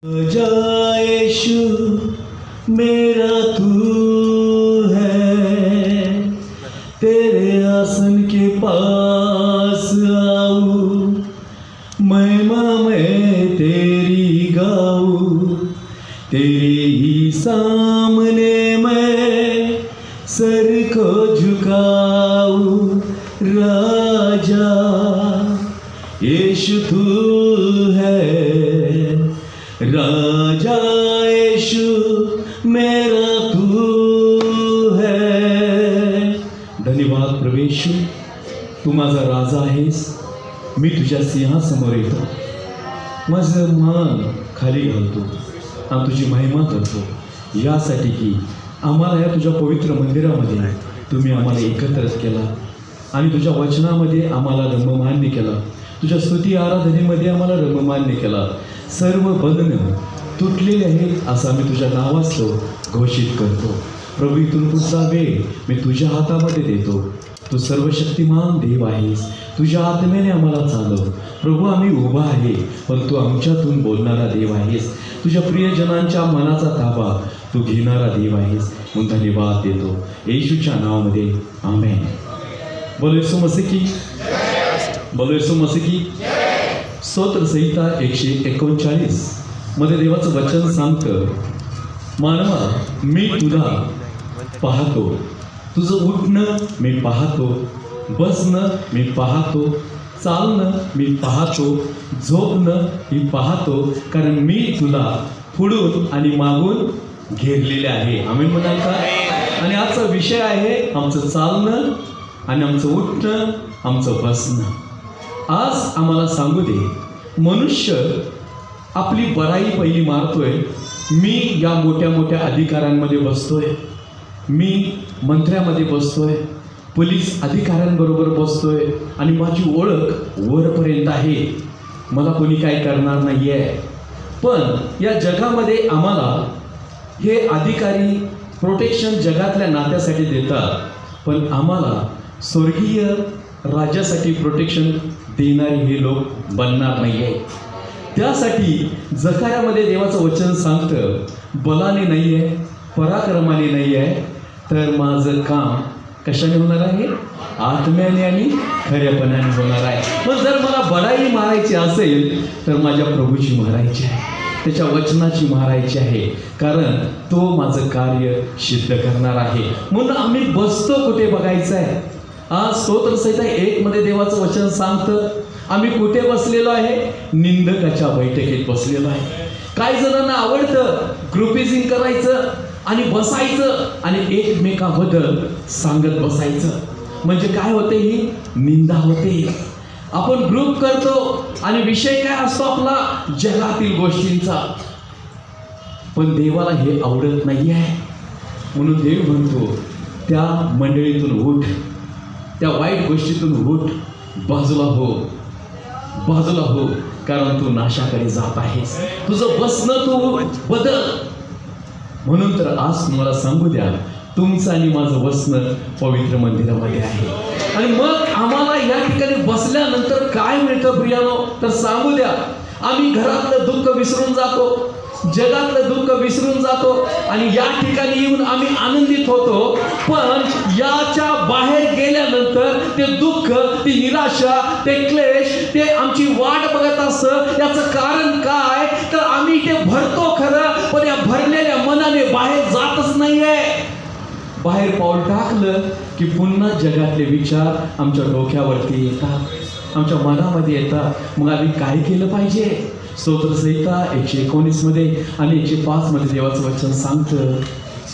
जा यीशु मेरा तू है, तेरे आसन के पास आऊं, महिमा में तेरी गाऊं, तेरे ही सामने मैं सर को झुकाऊं। राजा यीशु तू है, राजा यीशु मेरा तू है। धन्यवाद प्रभू येशू, तू माझा राजा आहेस। मी तुझ्या सिंहासमोर येतो, माझं मान खाली घालतो आणि तुझी महिमा करतो, यासाठी की आम्हाला या तुझ्या पवित्र मंदिरामध्ये तुम्ही आम्हाला एकत्रित केला आणि तुझ्या वचनामध्ये आम्हाला रममान्य केला, तुझ्या स्तुती आराधनेमध्ये आम्हाला रममान्य केला। सर्व बंधनं तुटलेले आहेत असं आम्ही तुझ्या नावास्तव घोषित करतो। प्रभू, इथून पुढचा वेळ मी तुझ्या हातामध्ये देतो। तू सर्वशक्तिमान देव आहेस, तुझ्या आत्म्याने आम्हाला चालव। प्रभू, आम्ही उभा आहे पण तू आमच्यातून बोलणारा देव आहेस, तुझ्या प्रियजनांच्या मनाचा ताबा तू घेणारा देव आहेस, म्हणून धन्यवाद देतो येशूच्या नावामध्ये, आमेन। बोलो येशू मसीह की, बोलो येशू मसीह की। स्तोत्र संहिता 139 मध्ये देवाचं वचन सांगतं, मानवा मी तुला पाहतो, तुझं उठणं मी पाहतो, बसणं मी पाहतो, चालणं मी पाहतो, झोपणं मी पाहतो, कारण मी तुला पुढून आणि मागून घेरलेले आहे। आम्ही म्हणाल का? आणि आजचा विषय आहे आमचं चालणं आणि आमचं उठणं, आमचं बसणं। आज आम्हाला सांगू दे, मनुष्य आपली बराई पहिली मारतोय, मी या मोठ्या मोठ्या अधिकाऱ्यांमध्ये बसतोय, मी मंत्र्यामध्ये बसतोय, पोलीस अधिकाऱ्यांबरोबर बसतोय आणि माझी ओळख वरपर्यंत आहे, मला कोणी काय करणार नाही आहे। पण या जगामध्ये आम्हाला हे अधिकारी प्रोटेक्शन जगातल्या नात्यासाठी देतात, पण आम्हाला स्वर्गीय राज्यासाठी प्रोटेक्शन देणारे हे लोक बनणार नाही आहे। त्यासाठी जकार्यामध्ये देवाचं वचन सांगतं, बलाने नाही आहे, पराक्रमाने नाही आहे, तर माझं काम कशाने होणार आहे? आत्म्याने आणि खऱ्यापणाने होणार आहे। पण जर मला बडाई मारायची असेल तर माझ्या प्रभूची मारायची आहे, त्याच्या वचनाची मारायची आहे, कारण तो माझं कार्य सिद्ध करणार आहे। म्हणून आम्ही बसतो कुठे बघायचं आहे। आज स्तोत्र संहिता 1 मध्ये देवाचं वचन सांगतं, आम्ही कुठे बसलेलो आहे? निंदकाच्या बैठकीत बसलेलो आहे। काही जणांना आवडतं ग्रुपिझिंग करायचं आणि बसायचं आणि एकमेकाबद्दल सांगत बसायचं, म्हणजे काय होते? ही निंदा होते। आपण ग्रुप करतो आणि विषय काय असतो आपला? जगातील गोष्टींचा, पण देवाला हे आवडत नाही आहे। म्हणून देव म्हणतो, त्या मंडळीतून उठ, त्या वाईट गोष्टीतून उठ, बाजूला हो, बाजूला हो, कारण तू नाशाकडे जात आहेस, तुझं बसणं तू बदल। म्हणून तर आज तुम्हाला सांगू द्या, तुमचं आणि माझं बसणं पवित्र मंदिरामध्ये आहे। आणि मग आम्हाला या ठिकाणी बसल्यानंतर काय मिळतं प्रियानो? तर सांगू द्या, आम्ही घरातलं दुःख विसरून जातो, जगातलं दुःख विसरून जातो आणि या ठिकाणी येऊन आम्ही आनंदित होतो। पण याच्या बाहेर गेल्यानंतर ते दुःख, ती निराशा, ते क्लेश, ते आमची वाट बघत असतं। याचं कारण काय? तर आम्ही ते भरतो खरं, पण या भरलेल्या मनाने बाहेर जातच नाहीये। बाहेर पाऊल टाकलं की पुन्हा जगातले विचार आमच्या डोक्यावरती येतात, आमच्या मनामध्ये येतात। मग आम्ही काय केलं पाहिजे? स्तोत्र संहिता 119 मध्ये आणि 105 मध्ये देवाचं वचन सांगतं,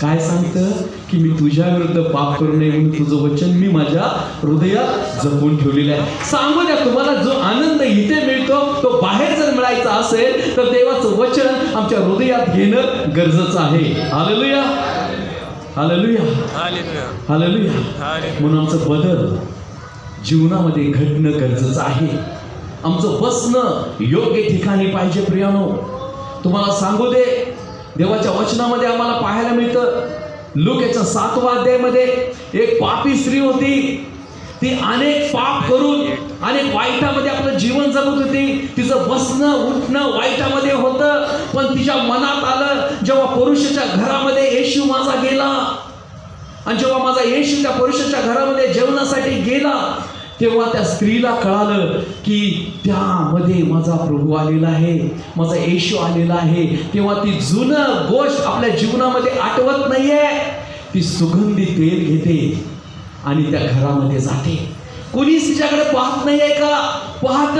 काय सांगतं? की मी तुझ्या विरुद्ध पाप करू नये म्हणून तुझं वचन मी माझ्या हृदयात जपून ठेवलेलं आहे। सांगू द्या, तुम्हाला जो आनंद इथे मिळतो तो बाहेर जर मिळायचा असेल तर देवाचं वचन आमच्या हृदयात घेणं गरजेचं आहे। Hallelujah, hallelujah, hallelujah. म्हणून आमचं बदल जीवनामध्ये घडणं गरजेचं आहे। आमचं बसणं योग्य ठिकाणी पाहिजे प्रियानो। तुम्हाला सांगू दे, देवाच्या वचनामध्ये आम्हाला पाहायला मिळतं, लूकाच्या 7व्या अध्यायामध्ये एक पापी स्त्री होती, ती अनेक पाप करून अनेक वाईटामध्ये आपलं जीवन जगत होती, तिचं बसणं उठणं वाईटामध्ये होतं. पण तिच्या मनात आलं, जेव्हा पुरुषाच्या घरामध्ये येशू माझा गेला आणि जेव्हा माझा येशू त्या पुरुषाच्या घरामध्ये जेवणासाठी गेला, तेव्हा त्या स्त्रीला कळालं की त्यामध्ये माझा प्रभू आलेला आहे, माझा येशू आलेला आहे. तेव्हा ती जुनं गोष्ट आपल्या जीवनामध्ये आठवत नाहीये, ती सुगंधी तेल घेते आणि त्या घरामध्ये जाते. कोणीच तिच्याकडे पाहत नाहीये का? पाहत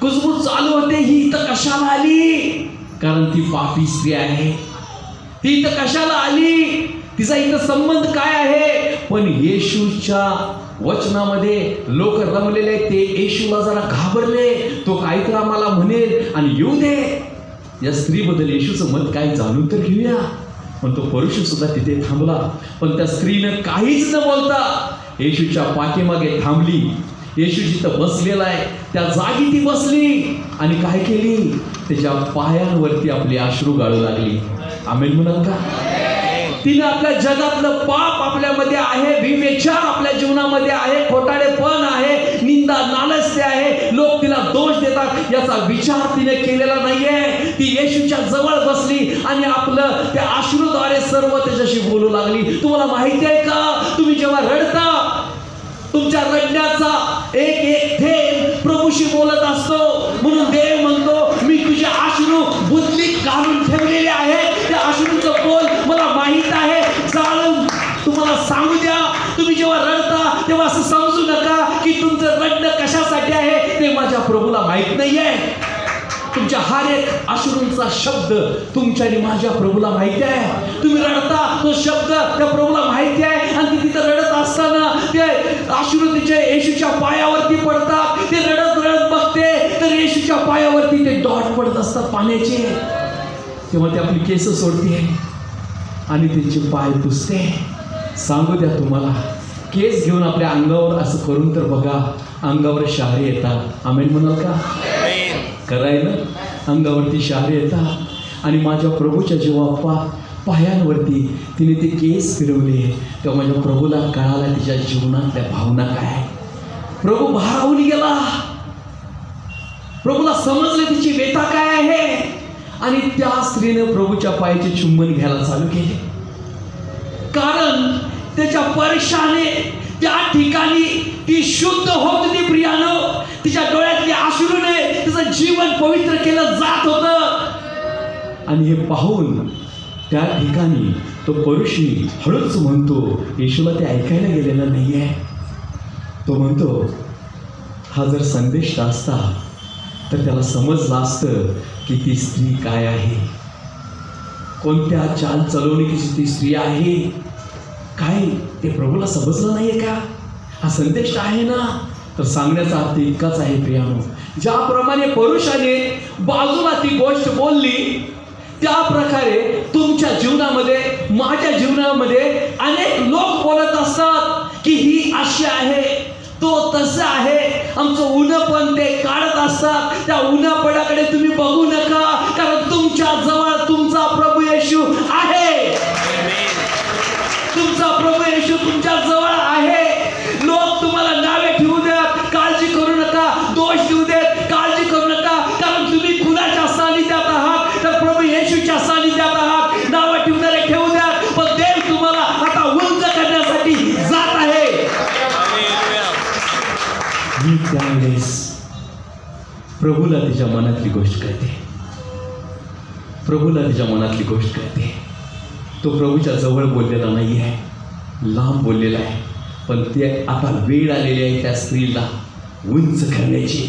कुजबूज चालू होते, ही इथं कशाला आली? कारण ती पापी स्त्री आहे. ती इथं कशाला आली? तिचा इथं संबंध काय आहे? पण येशूच्या वचनामध्ये लोक रमलेले, ते येशूला जरा घाबरले. तो काहीतरी आम्हाला म्हणेल आणि येऊ दे. या स्त्रीबद्दल येशूचं मत काय जाणून तर घेऊया. पण तो पुरुष सुद्धा तिथे थांबला. पण त्या स्त्रीनं काहीच न बोलता येशूच्या पाठीमागे थांबली. येशू जिथं बसलेला आहे त्या जागी ती बसली आणि काय केली? त्याच्या पायांवरती आपली अश्रू गाळू लागली. आमेन म्हणाल का? तिने आपल्या जगातलं पाप आपल्यामध्ये आहे, विवेचार आपल्या जीवनामध्ये आहे, खोटाडेपण आहे, निंदा नालस्ती आहे, लोक तिला दोष देतात, याचा विचार तिने केलेला नाहीये. ती येशूच्या जवळ बसली आणि आपलं त्या अश्रूद्वारे सर्व त्याच्याशी बोलू लागली. तुम्हाला माहिती आहे का, तुम्ही जेव्हा रडता, तुमच्या रडण्याचा एक एक थेंब प्रभूशी बोलत असतो. म्हणून देव म्हणतो, मी तुझे अश्रू बुदलीत घालून ठेवलेले आहे. त्या अश्रूंचं बोल मला माहित आहे. जाणून तुम्हाला सांगू द्या, तुम्ही जेव्हा रडता तेव्हा असं समजू नका की तुमचं रडणं कशासाठी आहे ते माझ्या प्रभूला माहित नाहीये. तुमच्या हर एक अश्रूंचा शब्द तुमच्या आणि माझ्या प्रभूला माहिती आहे. तुम्ही रडता, तो शब्द त्या प्रभूला माहिती आहे. आणि ती तिथं रडत असताना ते अश्रू तिचे येशूच्या पायावरती पडतात. ते रडत रडत बघते तर येशूच्या पायावरती ते डॉट पडत असतात पाण्याचे. तेव्हा ती आपली केस सोडते आणि त्यांचे पाय पुसते. सांगू द्या तुम्हाला, केस घेऊन आपल्या अंगावर असं करून तर बघा, अंगावर शहारे येतात. आमेन म्हणाल का? करायला अंगावरती शहारे येतात. आणि माझ्या प्रभूच्या जेव्हा पायांवरती तिने ते केस फिरवले, तेव्हा माझ्या प्रभूला कळाला तिच्या जीवनातल्या भावना काय. प्रभू भारावून गेला. प्रभूला समजलं तिची व्यथा काय आहे. आणि त्या स्त्रीने प्रभूच्या पायाचे चुंबन घ्यायला चालू केले. कारण त्याच्या स्पर्शाने त्या ठिकाणी ती शुद्ध होत होती. प्रियानो, तिच्या डोळ्यातल्या अश्रूने तिचं जीवन पवित्र केलं जात होतं. आणि हे पाहून त्या ठिकाणी तो पुरुषी हळूच म्हणतो, येशूला ते ऐकायला गेलेलं नाहीये. तो म्हणतो, हा जर संदेश असता तर त्याला समजलं असतं की ती स्त्री काय आहे, कोणत्या चाल चलवणुकीची ती स्त्री आहे. काय ते प्रभूला समजलं नाहीये का? हा संदेश आहे ना. तर सांगण्याचा अर्थ इतकाच आहे प्रियानो, ज्याप्रमाणे पुरुषाने बाजूला ती गोष्ट बोलली, त्या प्रकारे तुमच्या जीवनामध्ये, माझ्या जीवनामध्ये अनेक लोक बोलत असतात की ही अशी आहे, तो तसं आहे. आमचं उन्ह पण ते काढत असतात. त्या उन्हापणाकडे तुम्ही बघू नका, कारण तुमच्या जवळ तुमचा प्रभू येशू आहे. तुमचा प्रभू येशू तुमच्या जवळ आहे. लोक तुम्हाला नावे ठेवू देत, काळजी करू नका. दोष देऊ देत, काळजी करू नका. कारण तुम्ही कुणाच्या सानिध्यात आहात? तर प्रभू येशूच्या सानिध्यात आहात. नावं ठेवणारे ठेवू द्या, पण देव तुम्हाला आता उंच करण्यासाठी जात आहे. मी त्यावेळेस प्रभूला तिच्या मनातली गोष्ट कळते. प्रभूला तिच्या मनातली गोष्ट कळते. तो प्रभूच्या जवळ बोललेला नाही आहे, लांब बोललेला आहे. पण ते आता वेळ आलेली आहे त्या स्त्रीला उंच करण्याची.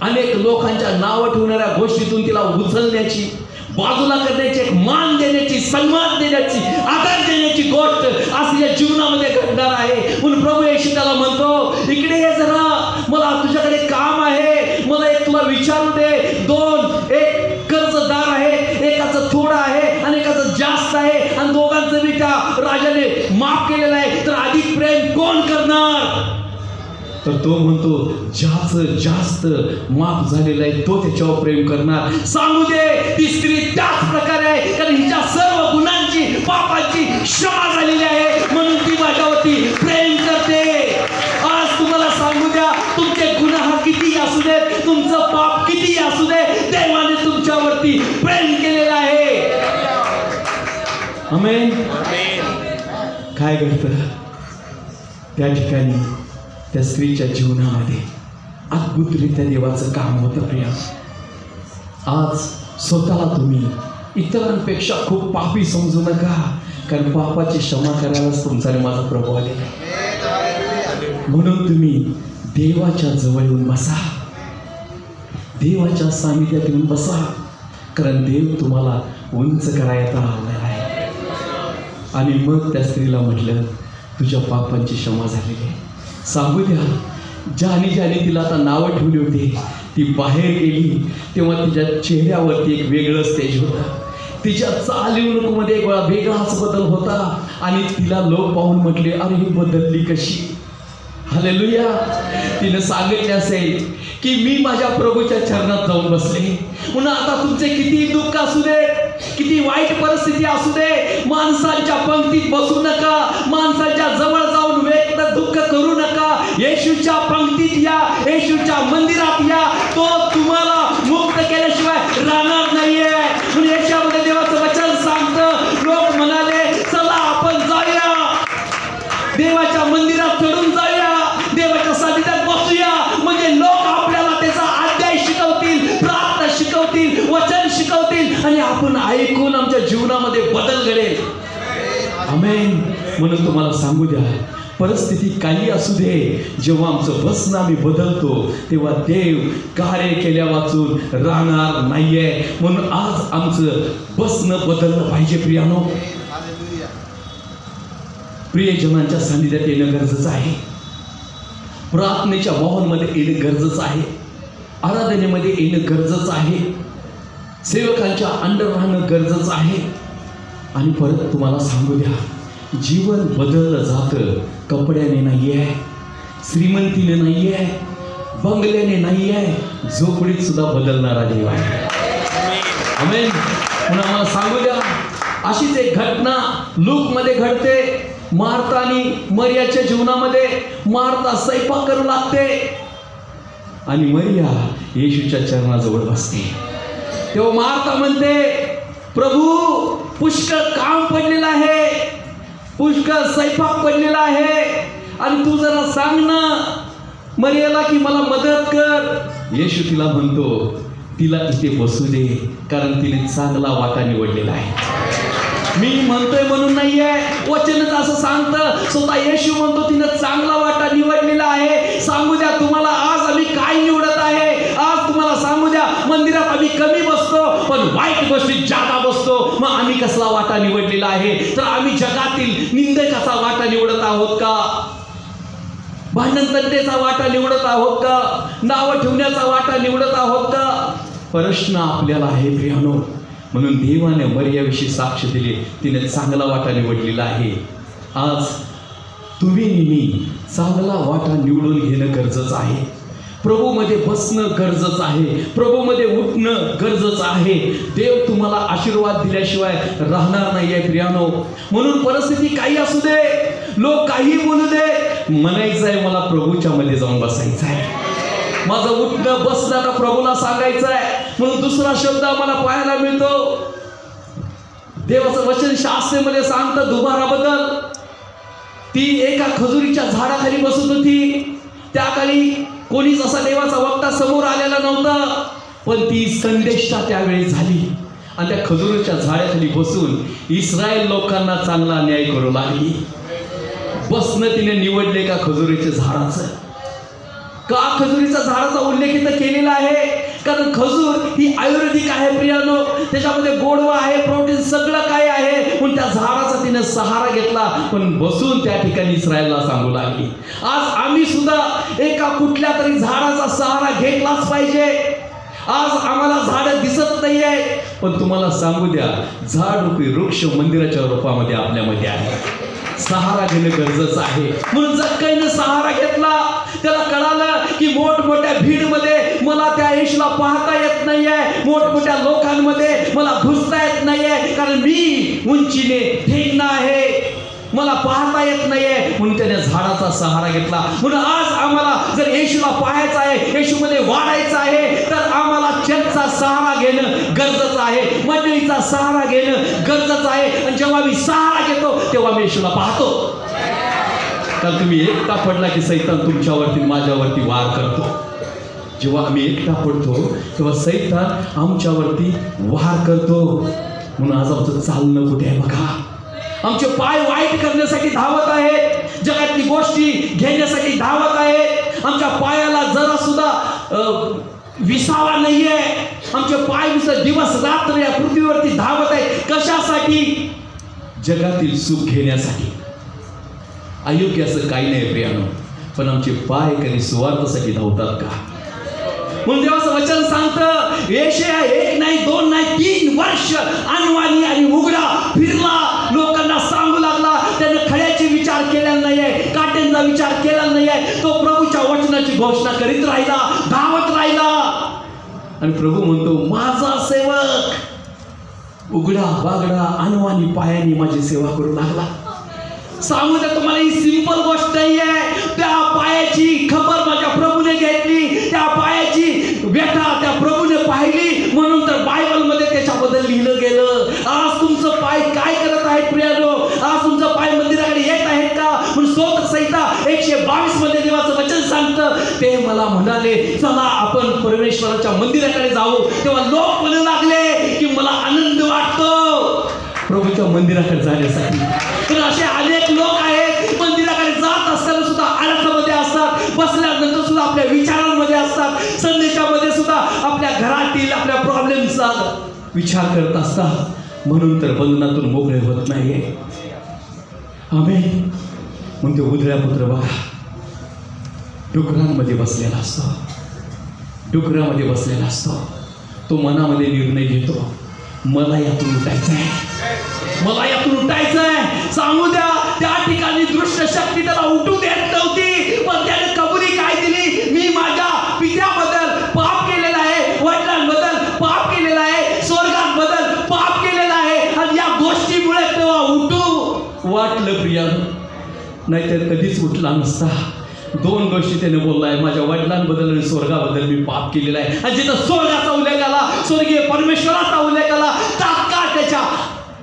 अनेक लोकांच्या नावं ठेवणाऱ्या गोष्टीतून तिला उचलण्याची, बाजूला करण्याची, एक मान देण्याची, सन्मान देण्याची, आदर देण्याची गोष्ट आज तिच्या जीवनामध्ये घडणार आहे. म्हणून प्रभू येशू त्याला म्हणतो, इकडे ये जरा, मला तुझ्याकडे काम आहे. मला एक तुला विचारू दे. दोन, एक कर्जदार आहे, एकाचं थोडं आहे आणि एकाचं जास्त आहे, आणि दोघांचं बी त्या राजाने माफ केलेलं आहे. तर अधिक प्रेम कोण करणार? तर तो म्हणतो, ज्याचं जास्त माफ झालेलं आहे तो त्याच्यावर प्रेम करणार. सांगू दे, ती स्त्री त्याच प्रकारे आहे, कारण हिच्या सर्व गुणांची, पापाची क्षमा झालेली आहे, म्हणून ती माझ्यावरती प्रेम करते. आज तुम्हाला सांगू द्या, तुमचे गुन्हा आमेन. काय घडतं त्या ठिकाणी त्या स्त्रीच्या जीवनामध्ये अद्भुतरित्या देवाचं काम होतं. प्रिया, आज स्वतःला तुम्ही इतरांपेक्षा खूप पापी समजू नका, कारण पापाची क्षमा करायलाच तुमचा आणि माझा प्रभू आलेला आहे. म्हणून तुम्ही देवाच्या जवळ येऊन बसा, देवाच्या सानिध्यात येऊन बसा, कारण देव तुम्हाला उंच करायला आलेला आहे. आणि मग त्या स्त्रीला म्हटलं, तुझ्या पापांची क्षमा झालेली आहे. सांगू द्या, ज्याने तिला आता नावं ठेवली होती, ती बाहेर गेली तेव्हा तिच्या चेहऱ्यावरती एक वेगळंच तेज होता. तिच्या चालीवणुकीमध्ये एक वेगळाच बदल होता. आणि तिला लोक पाहून म्हटले, अरे ही बदलली कशी? हालेलुया. तिनं सांगितले असेल की मी माझ्या प्रभूच्या चरणात जाऊन बसले, म्हणून आता तुमचे किती दुःख असू दे, किती वाईट परिस्थिती असू दे, माणसांच्या पंक्तीत बसू नका, माणसांच्या जवळ जाऊन व्यक्त दुःख करू नका. येशूच्या पंक्तीत या, येशूच्या मंदिरात या, तो तुम्हाला मुक्त केल्याशिवाय राहणार नाहीये. म्हणून याच्यामध्ये देवाचं वचन सांगतं, लोक म्हणाले चला आपण जाऊया, देवाच्या मंदिरात चढून जाऊया, देवाच्या सानिध्यात बसूया, म्हणजे लोक आपल्याला त्याचा अध्याय शिकवतील, प्रार्थना शिकवतील, वचन शिकवतील, आणि आपण ऐकून आमच्या जीवनामध्ये बदल घडेल. आमेन. म्हणून तुम्हाला सांगू द्या, परिस्थिती काही असू दे, जेव्हा आमचं बसणं आम्ही बदलतो तेव्हा देव कार्य केल्या वाचून राहणार नाहीये. म्हणून आज आमचं बसणं बदललं पाहिजे. प्रियानो, प्रियजनांच्या सानिध्यात येणं गरजेचं आहे, प्रार्थनेच्या माहोलमध्ये येणं गरजेचं आहे, आराधनेमध्ये येणं गरजेचं आहे, सेवकांच्या अंडर राहणं गरजेचं आहे. आणि परत तुम्हाला सांगू द्या, जीवन बदललं जातं कपड्याने नाही आहे, श्रीमंतीने नाही आहे, बंगल्याने नाही आहे, झोपडीत सुद्धा बदलणारा देव आहे. आमेन. म्हणून आम्हाला सांगू द्या, अशीच एक घटना लूकमध्ये घडते. मार्था आणि मरियाच्या जीवनामध्ये मार्था स्वयंपाक करू लागते आणि मरिया येशूच्या चरणाजवळ बसते. तेव्हा मार्था म्हणते, प्रभू पुष्कळ काम पडलेलं आहे, पुष्कळ स्वयंपाक पडलेला आहे, आणि तू जरा सांग ना मरियाला की मला मदत कर. येशू तिला म्हणतो, तिला इथे बसू दे, कारण तिने चांगला वाटा निवडलेला आहे. मी म्हणतोय म्हणून नाहीये, वचनच असं सांगतं, स्वतः येशू म्हणतो तिनं चांगला वाटा निवडलेला आहे. सांगू द्या तुम्हाला, आज आम्ही काय निवडत आहे? आज तुम्हाला सांगू द्या, मंदिरात आम्ही कमी बसतो, पण वाईट गोष्टीत जादा बसतो. मग आम्ही कसला वाटा निवडलेला आहे? तर आम्ही जगातील निंदकाचा वाटा निवडत आहोत का? भांडणतंटेचा वाटा निवडत आहोत का? नावं ठेवण्याचा वाटा निवडत आहोत का? प्रश्न आपल्याला आहे प्रियानो. म्हणून देवाने मरियाविषयी साक्ष दिली, तिने चांगला वाटा निवडलेला आहे. आज तुम्ही मी चांगला वाटा निवडून घेणं गरजेचं आहे. प्रभूमध्ये बसणं गरजेचं आहे, प्रभूमध्ये उठणं गरजेचं आहे. देव तुम्हाला आशीर्वाद दिल्याशिवाय राहणार नाही आहे प्रियानो. म्हणून परिस्थिती काही असू दे, लोक काही बोलू दे, म्हणायचं आहे मला प्रभूच्या मध्ये जाऊन बसायचं आहे, माझं उठणं बसणं आता प्रभूला सांगायचं आहे. म्हणून दुसरा शब्द आम्हाला पाहायला मिळतो, देवाचं वचन शास्त्रेमध्ये सांगतं दुबाराबद्दल. ती एका खजुरीच्या झाडाखाली बसत होती. त्या काळी कोणीच असा देवाचा वक्ता समोर आलेला नव्हता, पण ती संदेष्टा त्यावेळी झाली आणि त्या खजुरीच्या झाडाखाली बसून इस्रायल लोकांना चांगला न्याय करू लागली. बसणं तिने निवडले का खजुरीच्या झाडाचं? का खजुरीच्या झाडाचा उल्लेख इथं केलेला आहे? कारण खजूर ही आयुर्वेदिक आहे प्रियानो, त्याच्यामध्ये गोडवा आहे, प्रोटीन सगळं काय आहे. पण त्या झाडाचा तिने सहारा घेतला, पण बसून त्या ठिकाणी इस्रायलला सांगू लागली. आज आम्ही सुद्धा एका कुठल्या तरी झाडाचा सहारा घेतलाच पाहिजे. आज आम्हाला झाड दिसत नाहीये, पण तुम्हाला सांगू द्या, झाड रूपी वृक्ष मंदिराच्या रूपामध्ये आपल्यामध्ये आहे. सहारा घेणं गरजेचं आहे. म्हणून जक्कईने सहारा घेतला. त्याला कळालं की मोठमोठ्या भीडमध्ये मला त्या येशूला पाहता येत नाहीये, मोठमोठ्या लोकांमध्ये मला घुसता येत नाहीये, कारण मी उंचीने ठेंगणा आहे, मला पाहता येत नाहीये, म्हणून त्याने झाडाचा सहारा घेतला. म्हणून आज आम्हाला जर येशूला पाहायचं आहे, येशूमध्ये वाढायचं आहे, तर आम्हाला चर्चचा सहारा घेणं गरजेचं आहे, मंडळीचा सहारा घेणं गरजेचं आहे. आणि जेव्हा मी सहारा घेतो तेव्हा मी येशूला पाहतो. तर तुम्ही एकटा पडला की सैतान तुमच्यावरती माझ्यावरती वार करतो. जेव्हा आम्ही एकटा पडतो तेव्हा सैतान आमच्यावरती वार करतो. म्हणून आज आमचं चालणं कुठे आहे बघा. आमचे पाय वाईट करण्यासाठी धावत आहेत, जगातली गोष्टी घेण्यासाठी धावत आहेत. आमच्या पायाला जरा सुद्धा विसावा नाहीये. आमचे पाय दिवस रात्र या पृथ्वीवरती धावत आहेत. कशासाठी? जगातील सुख घेण्यासाठी. अयोग्य असं काही नाही प्रियानो, पण आमचे पाय कधी सुवार्थासाठी धावतात का? म्हणून देवाचं वचन सांगतं, यशाया 1 नाही 2 नाही 3 वर्ष अनवाणी आणि उघडा फिरला, लोकांना सांगू लागला. त्याने खड्याचे विचार केलेला नाहीये, काट्यांचा विचार केलेला नाहीये. तो प्रभूच्या वचनाची घोषणा करीत राहिला, धावत राहिला. आणि प्रभू म्हणतो, माझा सेवक उघडा बागडा अनवाणी पायाने माझी सेवा करू लागला. सांगू द्या तुम्हाला, ही सिंपल गोष्ट नाहीये. त्या पायाची खबर माझ्या प्रभूने घेतली, त्या पायाची व्यथा त्या प्रभूने पाहिली, म्हणून तर बायबलमध्ये त्याच्याबद्दल लिहिलं गेलं. आज तुमचं पाय काय करत आहेत प्रियानो? आज तुमचं पाय मंदिराकडे येत आहेत का? म्हणून स्तोत्र संहिता 122 मध्ये देवाचं वचन सांगतं, ते मला म्हणाले चला आपण परमेश्वराच्या मंदिराकडे जाऊ. तेव्हा लोक म्हणू लागले की मला आनंद वाटतो प्रभूच्या मंदिराकडे जाण्यासाठी. तर असे अनेक लोक आहेत, मंदिराकडे जात असताना सुद्धा आळसामध्ये असतात, बसल्यानंतर सुद्धा आपल्या विचारांमध्ये असतात, संदेशामध्ये सुद्धा आपल्या घरातील आपल्या प्रॉब्लेमचा विचार करत असतात. म्हणून तर बंधनातून मोकळे होत नाहीये. आमेन. म्हणते उधळ्या पुत्र बघा डुकरांमध्ये बसलेला असतो, डुकरामध्ये बसलेला असतो. तो मनामध्ये निर्णय घेतो, मला यातून उठायचं आहे, मला यातून उठायचं आहे. सांगू द्या, त्या ठिकाणी दृष्ट शक्ती त्याला उठू देत नव्हती, पण त्याने कबुली काय दिली? मी माझ्या पित्याबद्दल पाप केलेला आहे, वडिलांबद्दल पाप केलेला आहे, स्वर्गाबद्दल पाप केलेला आहे, आणि या गोष्टीमुळे तेव्हा उठू वाटलं प्रियानो. नाहीतर कधीच उठला नसता. 2 गोष्टी त्याने बोललाय, माझ्या वडिलांबद्दल आणि स्वर्गाबद्दल मी पाप केलेला आहे. आणि जिथं स्वर्गाचा उल्लेख आला, स्वर्गीय परमेश्वराचा उल्लेख आला, तात्काळ त्याच्या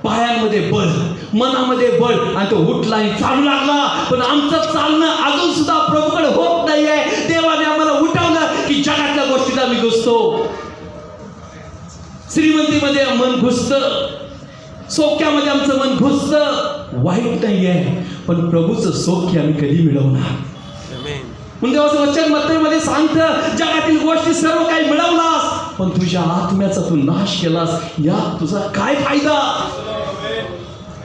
पायांमध्ये बळ, मनामध्ये बळ, आणि तो उठला आणि चालू लागला. पण आमचं चालणं अजून सुद्धा प्रभूकडे होत नाहीये. देवाने आम्हाला उठवलं की जगातल्या गोष्टीत आम्ही घुसतो, श्रीमंतीमध्ये मन घुसतं, सौख्यामध्ये आमचं मन घुसतं. वाईट नाहीये, पण प्रभूचं सौख्य आम्ही कधी मिळवणार? म्हणून देवाचं वचन मत्तईमध्ये सांगतं, जगातील गोष्टी सर्व काही मिळवलास, पण तुझ्या आत्म्याचा तू नाश केलास, या तुझा काय फायदा?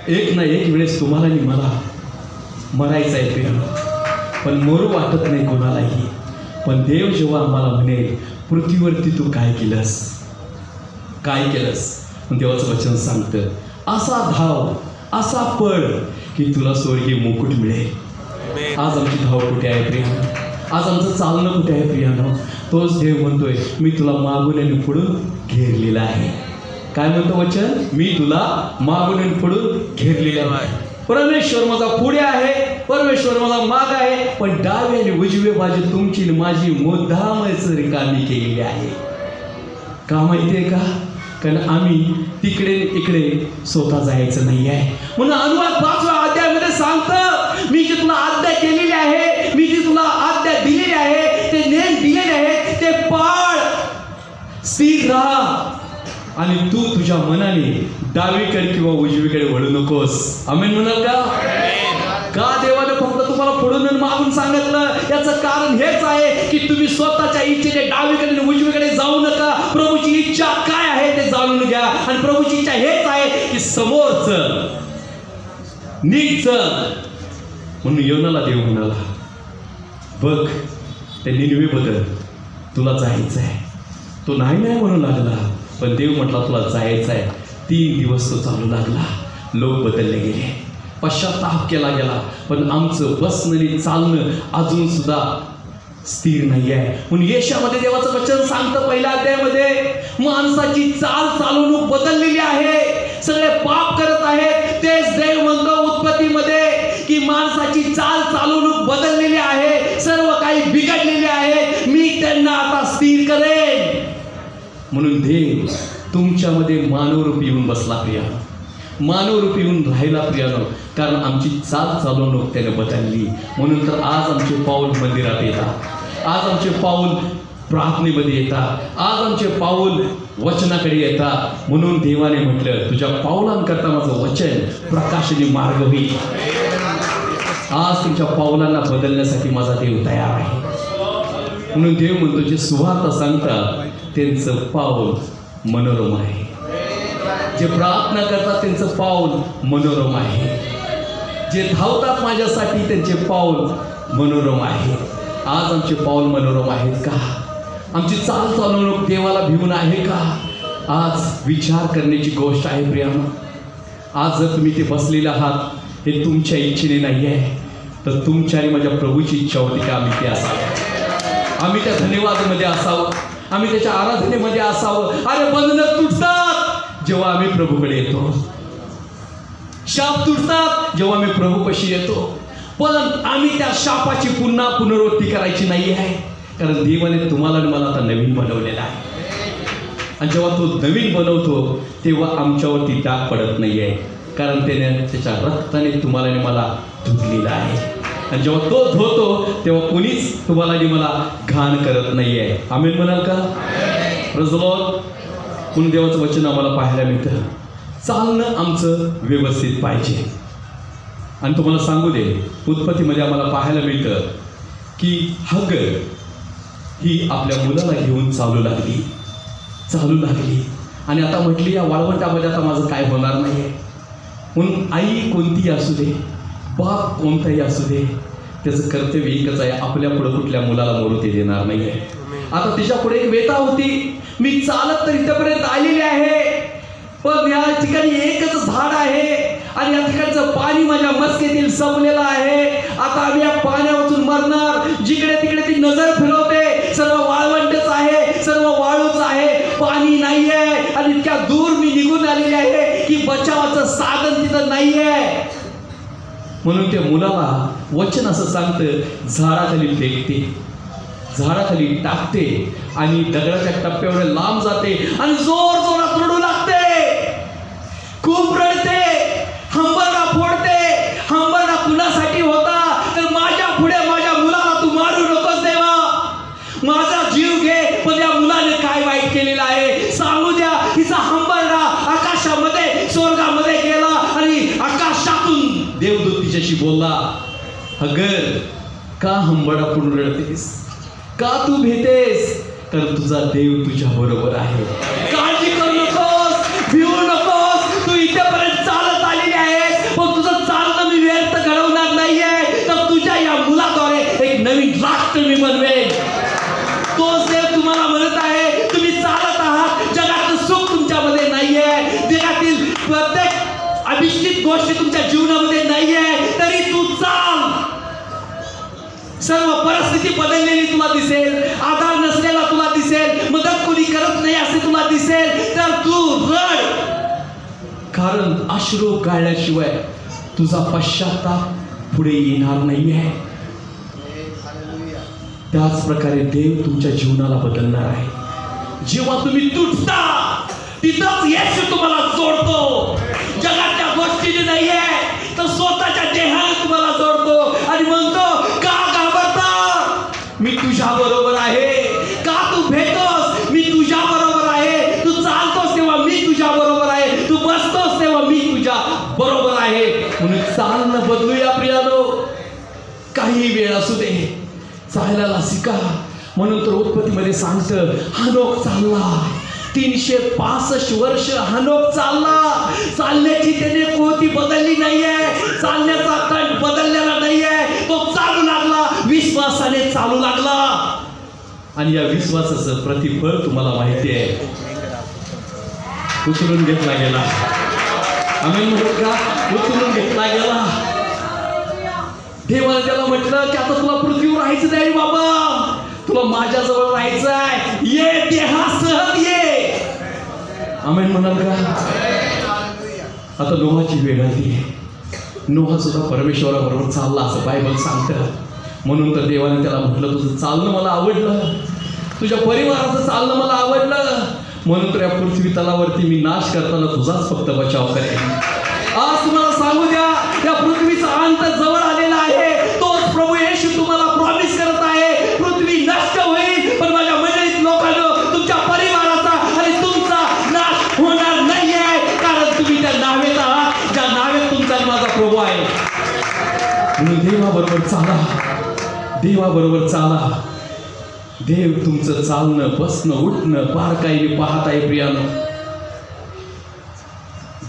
एक ना एक वेळेस तुम्हाला आणि मला मरायचं आहे प्रियानो, पण मरू वाटत नाही कोणालाही. पण देव जेव्हा आम्हाला म्हणेल, पृथ्वीवरती तू काय केलंस, काय केलंस, पण देवाचं वचन सांगतं, असा धाव, असा पळ की तुला स्वर्गीय मुकुट मिळेल. आज आमची धाव कुठे आहे प्रियानो? आज आमचं चालणं कुठे आहे प्रियानो? तोच देव म्हणतोय, मी तुला मागून आणि पुढून घेरलेला आहे. काय म्हणतो वचन? मी तुला मागून आणि पुढून घेरलेला आहे. परमेश्वर माझा पुढे आहे, परमेश्वर माझा माग आहे, पण डावी आणि उजवी बाजू तुमची माझी मुद्दामच रिकामी केलेली आहे. का माहिती आहे का? कारण आम्ही तिकडे इकडे स्वतः जायचं नाही आहे. म्हणून अनुवाद 5व्या अध्यायामध्ये सांगतं, मी जी तुला आज्ञा केलेली आहे, मी जी तुला आज्ञा दिलेली आहे, ते नेम दिलेले आहे, ते पाळ, स्थिर राहा, आणि तू तुझ्या मनाने डावीकडे किंवा उजवीकडे वळू नकोस. आमेन म्हणाल का? का देवाने फक्त तुम्हाला पुढून आणि मागून सांगितलं? याचं कारण हेच आहे की तुम्ही स्वतःच्या इच्छेने डावीकडे आणि उजवीकडे जाऊ नका. प्रभूची इच्छा काय आहे ते जाणून घ्या. आणि प्रभूची इच्छा हेच आहे की समोरचं नीट चल. म्हणून योनाला देव म्हणाला, बघ ते निनवेबद्दल तुला जायचं आहे. तो नाही नाही म्हणू लागला, पण देव म्हटला तुला जायचं आहे. 3 दिवस तो चालू लागला. लोक बदलले गेले, पश्चाताप केला गेला, पण आमचं बसणं आणि चालणं अजून सुद्धा स्थिर नाही आहे. म्हणून यशामध्ये देवाचं वचन सांगतं 1ल्या अध्यायामध्ये, माणसाची चाल चालवणूक बदललेली आहे. सगळे पाप करत आहेत. तेच देव म्हणतो उत्पत्तीमध्ये, म्हणून देव तुमच्यामध्ये मानवरूपी येऊन बसला प्रियानो, मानवरूपी येऊन राहिला प्रियानो, कारण आमची चाल चालवणूक त्याने बदलली. म्हणून तर आज आमचे पाऊल मंदिरात येतात, आज आमचे पाऊल प्रार्थनेमध्ये येतात, आज आमचे पाऊल वचनाकडे येतात. म्हणून देवाने म्हटलं, तुझ्या पाऊलांकरता माझं वचन प्रकाशनी मार्ग होईल. आज तुमच्या पाऊलांना बदलण्यासाठी माझा देव तयार आहे. म्हणून देव म्हणतो, जे सुवार्ता सांगतात त्यांचं पाऊल मनोरम आहे, जे प्रार्थना करतात त्यांचं पाऊल मनोरम आहे, जे धावतात माझ्यासाठी त्यांचे पाऊल मनोरम आहे. आज आमचे पाऊल मनोरम आहेत का? आमची चाल चालवणूक देवाला भिवून आहे का? आज विचार करण्याची गोष्ट आहे प्रियानो. आज जर तुम्ही ते बसलेले आहात, हे तुमच्या इच्छेने नाही आहे, तर तुमच्या आणि माझ्या प्रभूची इच्छा होती की आम्ही ते असावं, आम्ही त्या धन्यवादामध्ये असावं, आम्ही त्याच्या आराधनेमध्ये असावं. अरे बंधनं तुटतात जेव्हा आम्ही प्रभूकडे येतो, शाप तुटतात जेव्हा आम्ही प्रभूपाशी येतो. पण आम्ही त्या शापाची पुन्हा पुनरावृत्ती करायची नाही आहे, कारण देवाने तुम्हाला आणि मला आता नवीन बनवलेला आहे. आणि जेव्हा तो नवीन बनवतो तेव्हा आमच्यावरती डाग पडत नाही आहे, कारण त्याने त्याच्या रक्ताने तुम्हाला आणि मला धुतलेला आहे. आणि जेव्हा तो धुतो तेव्हा कोणीच तुम्हाला आणि मला घाण करत नाही आहे. आमेन म्हणाल का? Praise the Lord. म्हणून देवाचं वचन आम्हाला पाहायला मिळतं, चालणं आमचं व्यवस्थित पाहिजे. आणि तुम्हाला सांगू दे, उत्पत्तीमध्ये आम्हाला पाहायला मिळतं की हगर ही आपल्या मुलाला घेऊन चालू लागली. आणि आता म्हटली, या वाळवंटामध्ये आता माझं काय होणार नाही आहे. म्हणून आई कोणतीही असू दे, बाप कोणताही असू दे, त्याचं कर्तव्य एकच आहे, आपल्या पुढं कुठल्या मुलाला मरू ते देणार नाही आहे. आता तिच्या पुढे एक वेता होती, मी चालत तर इथपर्यंत आलेली आहे, पण या ठिकाणी एकच झाड आहे आणि या ठिकाणचं पाणी माझ्या मस्केतील संपलेलं आहे. आता आम्ही या पाण्यावरून मरणार. जिकडे तिकडे ती नजर फिरवते, सर्व वाळवंटच आहे, सर्व वाळूच आहे, पाणी नाही आहे. आणि इतक्या दूर मी निघून आलेली आहे की बचावाचं साधन तिथं नाही आहे. म्हणून त्या मुलाला वचन असं सांगतं, झाडाखाली फेकते, झाडाखाली टाकते आणि दगडाच्या टप्प्यावर लांब जाते आणि जोर जोरात रडू लागते, खूप रडते, हंबरडा फोडते. हंबरडा कुणासाठी होता? तर माझ्या पुढे माझ्या मुलाला तू मारू नकोस देवा, माझा जीव घे, पण या मुलाने काय वाईट केलेलं आहे सांगू द्या. हिचा हंबरडा आकाशामध्ये स्वर्गामध्ये गेला आणि आकाशातून देवदूत तिच्याशी बोलला, अगर का हंबरडा पुढे रडतेस, का तू भेटेस, तर तुझा देव तुझ्या बरोबर आहे. काळजी करू नकोस, भिवू नकोस, तू इथेपर्यंत चालत आलेली आहेस, पण तुझं चालणं मी व्यर्थ घडवणार नाहीये, तर तुझ्या या मुलाद्वारे एक नवीन राष्ट्र मी बनवेन. तोच देव तुम्हाला म्हणत आहे, तुम्ही चालत आहात, जगातलं सुख तुमच्यामध्ये नाहीये, जगातील प्रत्येक अभिष्टित गोष्टी तुमच्या जीवनामध्ये नाहीये, तरी तू चाल. सर्व परिस्थिती बदललेली तुला दिसेल, आधार नसलेला तुला दिसेल, मदत कोणी करत नाही असे तुला दिसेल, तर तू रड, कारण अश्रू गाळल्याशिवाय तुझा पश्चाताप पुढे येणार नाही आहे. त्याच प्रकारे देव तुमच्या जीवनाला बदलणार आहे. जेव्हा तुम्ही तुटता तिथंच येशू तुम्हाला जोडतो. जगाच्या गोष्टीने नाही आहे, तर स्वतःच्या देहाने तुम्हाला जोडतो आणि म्हणतो, का घाबरता, मी तुझ्या बरोबर आहे. का तू भेटतोस, मी तुझ्या बरोबर आहे. तू चालतोस तेव्हा मी तुझ्या बरोबर आहे, तू बसतोस तेव्हा मी तुझ्या बरोबर आहे. म्हणून चालणं बदलूया प्रियानो, काही वेळ असू दे, चालायला शिका. म्हणून तर उत्पत्तीमध्ये सांगतं, हनोक चालला 365 वर्ष. हनोक चालला, चालण्याची त्याने कोणती बदलली नाहीये, चालण्याचा कट बदललेला नाहीये. तो चालू लागला, विश्वासाने चालू लागला, आणि या विश्वासाचं प्रतिफळ तुम्हाला माहिती आहे, उचलून घेतला गेला. आम्ही म्हणतो का, उचलून घेतला गेला. देवाने त्याला म्हटलं की आता तुला पृथ्वीवर राहायचं नाही बाबा, तुला माझ्याजवळ राहायचं आहे, ये देहासह ये. आमेन म्हणाल का? आता नोहाची वेळ आली. नोहा सुद्धा परमेश्वराबरोबर चालला असं बायबल सांगतं. म्हणून तर देवाने त्याला म्हटलं, तुझं चालणं मला आवडलं, तुझ्या परिवाराचं चालणं मला आवडलं, म्हणून तर या पृथ्वी तलावरती मी नाश करताना तुझाच फक्त बचाव करेन. आज तुम्हाला सांगू द्या, या पृथ्वीचा अंत जवळ आलेला आहे. तोच प्रभू येशू तुम्हाला प्रॉमिस करत आहे, पृथ्वी नष्ट होईल पण माझ्या मंडळीत लोकांनो तुमच्या परिवाराचा आणि तुमचा नाश होणार नाही आहे, कारण तुम्ही त्या नावेत आहात ज्या नावेत तुमचा माझा प्रभू आहे. म्हणून देवाबरोबर चाला, देवाबरोबर चाला. देव तुमचं चालणं बसणं उठणं बारकाईने पाहत आहे प्रियानो.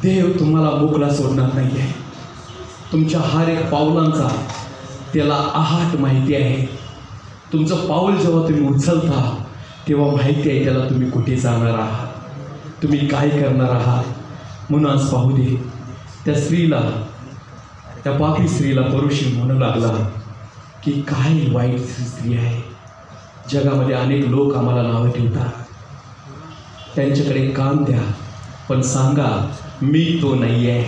देव तुम्हाला मोकळा सोडणार नाही आहे. तुमच्या हर एक पावलांचा त्याला आहाट माहिती आहे. तुमचं पाऊल जेव्हा तुम्ही उचलता तेव्हा माहिती आहे त्याला तुम्ही कुठे जाणार आहात, तुम्ही काय करणार आहात. म्हणून आज पाहू दे, त्या स्त्रीला, त्या पापी स्त्रीला परुषी म्हणू लागला की काय वाईट स्त्री आहे. जगामध्ये अनेक लोक आम्हाला नावं ठेवतात, त्यांच्याकडे कान द्या, पण सांगा मी तो नाही आहे,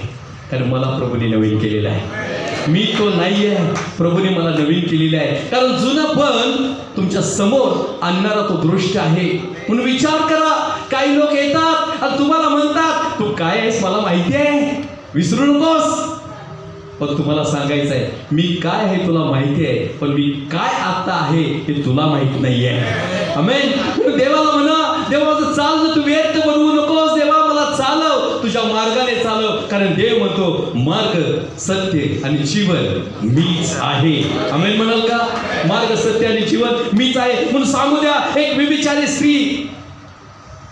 कारण मला प्रभूने नवीन केलेलं आहे. मी तो नाही आहे, प्रभूने मला नवीन केलेलं आहे. कारण जुनं पण तुमच्या समोर आणणारा तो दृष्ट आहे. म्हणून विचार करा, काही लोक येतात आणि तुम्हाला म्हणतात तू काय आहेस मला माहिती आहे, विसरू नकोस. पण तुम्हाला सांगायचं आहे मी काय आहे तुला माहिती आहे, पण मी काय आता आहे हे तुला माहित नाही आहे. आमेन. देवाला म्हणा, देवा माझं चालणं तू व्यर्थ बनवू नकोस, देवा मला चालव, तुझ्या मार्गाने चालव, कारण देव म्हणतो मार्ग सत्य आणि जीवन मीच आहे. आमेन म्हणाल का? मार्ग सत्य आणि जीवन मीच आहे. म्हणून सांगू द्या, एक व्यभिचारी स्त्री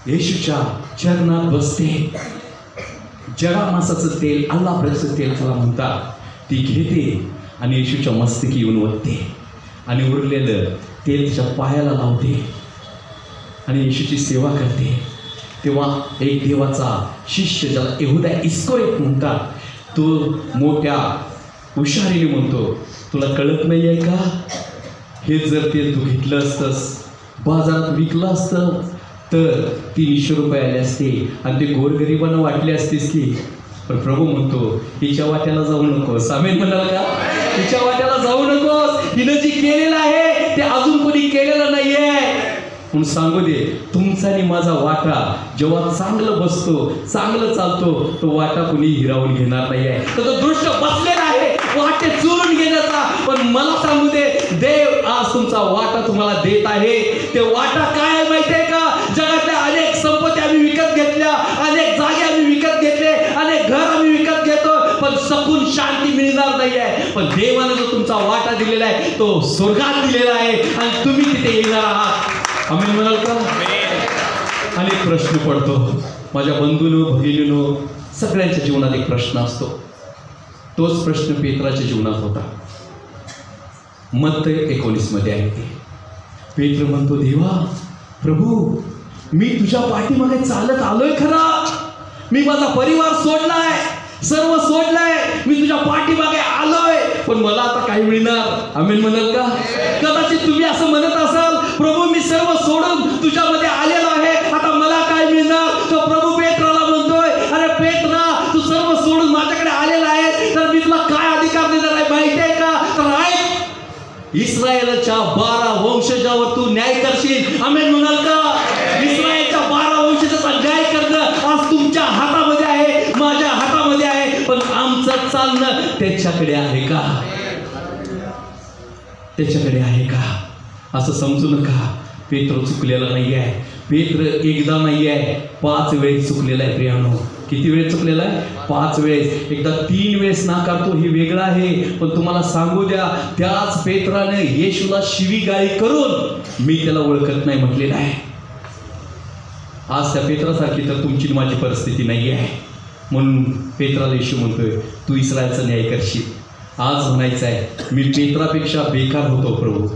येशूच्या चरणात बसते. जडा मासाचं तेल, अल्लाप्रचं तेल त्याला म्हणतात, ती घेते आणि येशूच्या मस्तकी येऊन ओतते आणि उरलेलं तेल तिच्या पायाला लावते आणि येशूची सेवा करते. तेव्हा एक देवाचा शिष्य, ज्याला यहुदा इस्करियोत म्हणतात, तो मोठ्या हुशारीने म्हणतो, तुला कळत नाही आहे का, हे जर तेल तू घेतलं असतंस, बाजारात विकलं असतं तर 300 रुपये आले असते आणि ते गोरगरिबांना वाटले असतेस की. पण प्रभू म्हणतो हिच्या वाट्याला जाऊ नकोस. आमेन म्हणाल का? हिच्या वाट्याला जाऊ नकोस. हिनं जी केलेलं आहे ते अजून कोणी केलेलं नाही आहे. म्हणून सांगू दे, तुमचा आणि माझा वाटा जेव्हा चांगलं बसतो, चांगलं चालतो, तो वाटा कुणी हिरावून घेणार नाही आहे. तर तो दृष्ट बसलेला आहे वाटे चोरून घेण्याचा. पण मला सांगू दे, देव आज तुमचा वाटा तुम्हाला देत आहे. ते वाटा काय आहे माहिती आहे का? जगातल्या अनेक संपत्ती आम्ही विकत घेतल्या, अनेक जागे आम्ही विकत घेतले, अनेक घर आम्ही विकत घेतो, पण सकून शांती मिळणार नाही आहे. पण देवाने जो तुमचा वाटा दिलेला आहे तो स्वर्गात दिलेला आहे आणि तुम्ही तिथे येणार आहात. आम्ही म्हणाल का? अनेक प्रश्न पडतो माझ्या बंधूंनो, भगिनींनो, सगळ्यांच्या जीवनात एक प्रश्न असतो. तोच प्रश्न पेत्राच्या जीवनात होता. मत्तई 19 मध्ये आहे ते. पेत्र म्हणतो, देवा प्रभू, मी तुझ्या पाठीमागे चालत आलोय खरा, मी माझा परिवार सोडलाय, सर्व सोडलंय, मी तुझ्या पाठीमागे आलोय, पण मला आता काय मिळणार? आमेन म्हणाल का? कदाचित तुम्ही असं म्हणत असाल, प्रभू मी सर्व सोडून तुझ्यामध्ये आलेलो आहे, आता मला काय मिळणार? तो प्रभू पेत्राला म्हणतोय, अरे पेत्रा, तू सर्व सोडून माझ्याकडे आलेला आहे, तर मी तुला काय अधिकार देणार आहे माहिती आहे का? तर ऐक, इस्रायलच्या 12 वंशजावर तू न्याय करशील. आमेन म्हणाल का? इस्रायलच्या 12 वंशजाचा न्याय करणं आज तुमच्या हातामध्ये आहे, माझ्या हातामध्ये आहे. पण आमचं चालणं त्याच्याकडे आहे का? त्याच्याकडे आहे का? असं समजू नका. पेत्र चुकलेला नाही आहे. पेत्र एकदा नाही आहे, 5 वेळेस चुकलेला आहे प्रियानो. किती वेळेस चुकलेला आहे? 5 वेळेस. एकदा 3 वेळेस नाकारतो हे वेगळं आहे. पण तुम्हाला सांगू द्या, त्याच पेत्राने येशूला शिवीगाळी करून मी त्याला ओळखत नाही म्हटलेलं आहे. आज त्या पेत्रासारखी तर तुमची माझी परिस्थिती नाही आहे. म्हणून पेत्राला येशू म्हणतोय, तू इस्रायलचा न्याय करशील. आज म्हणायचं आहे, मी पेत्रापेक्षा बेकार होतो प्रभू,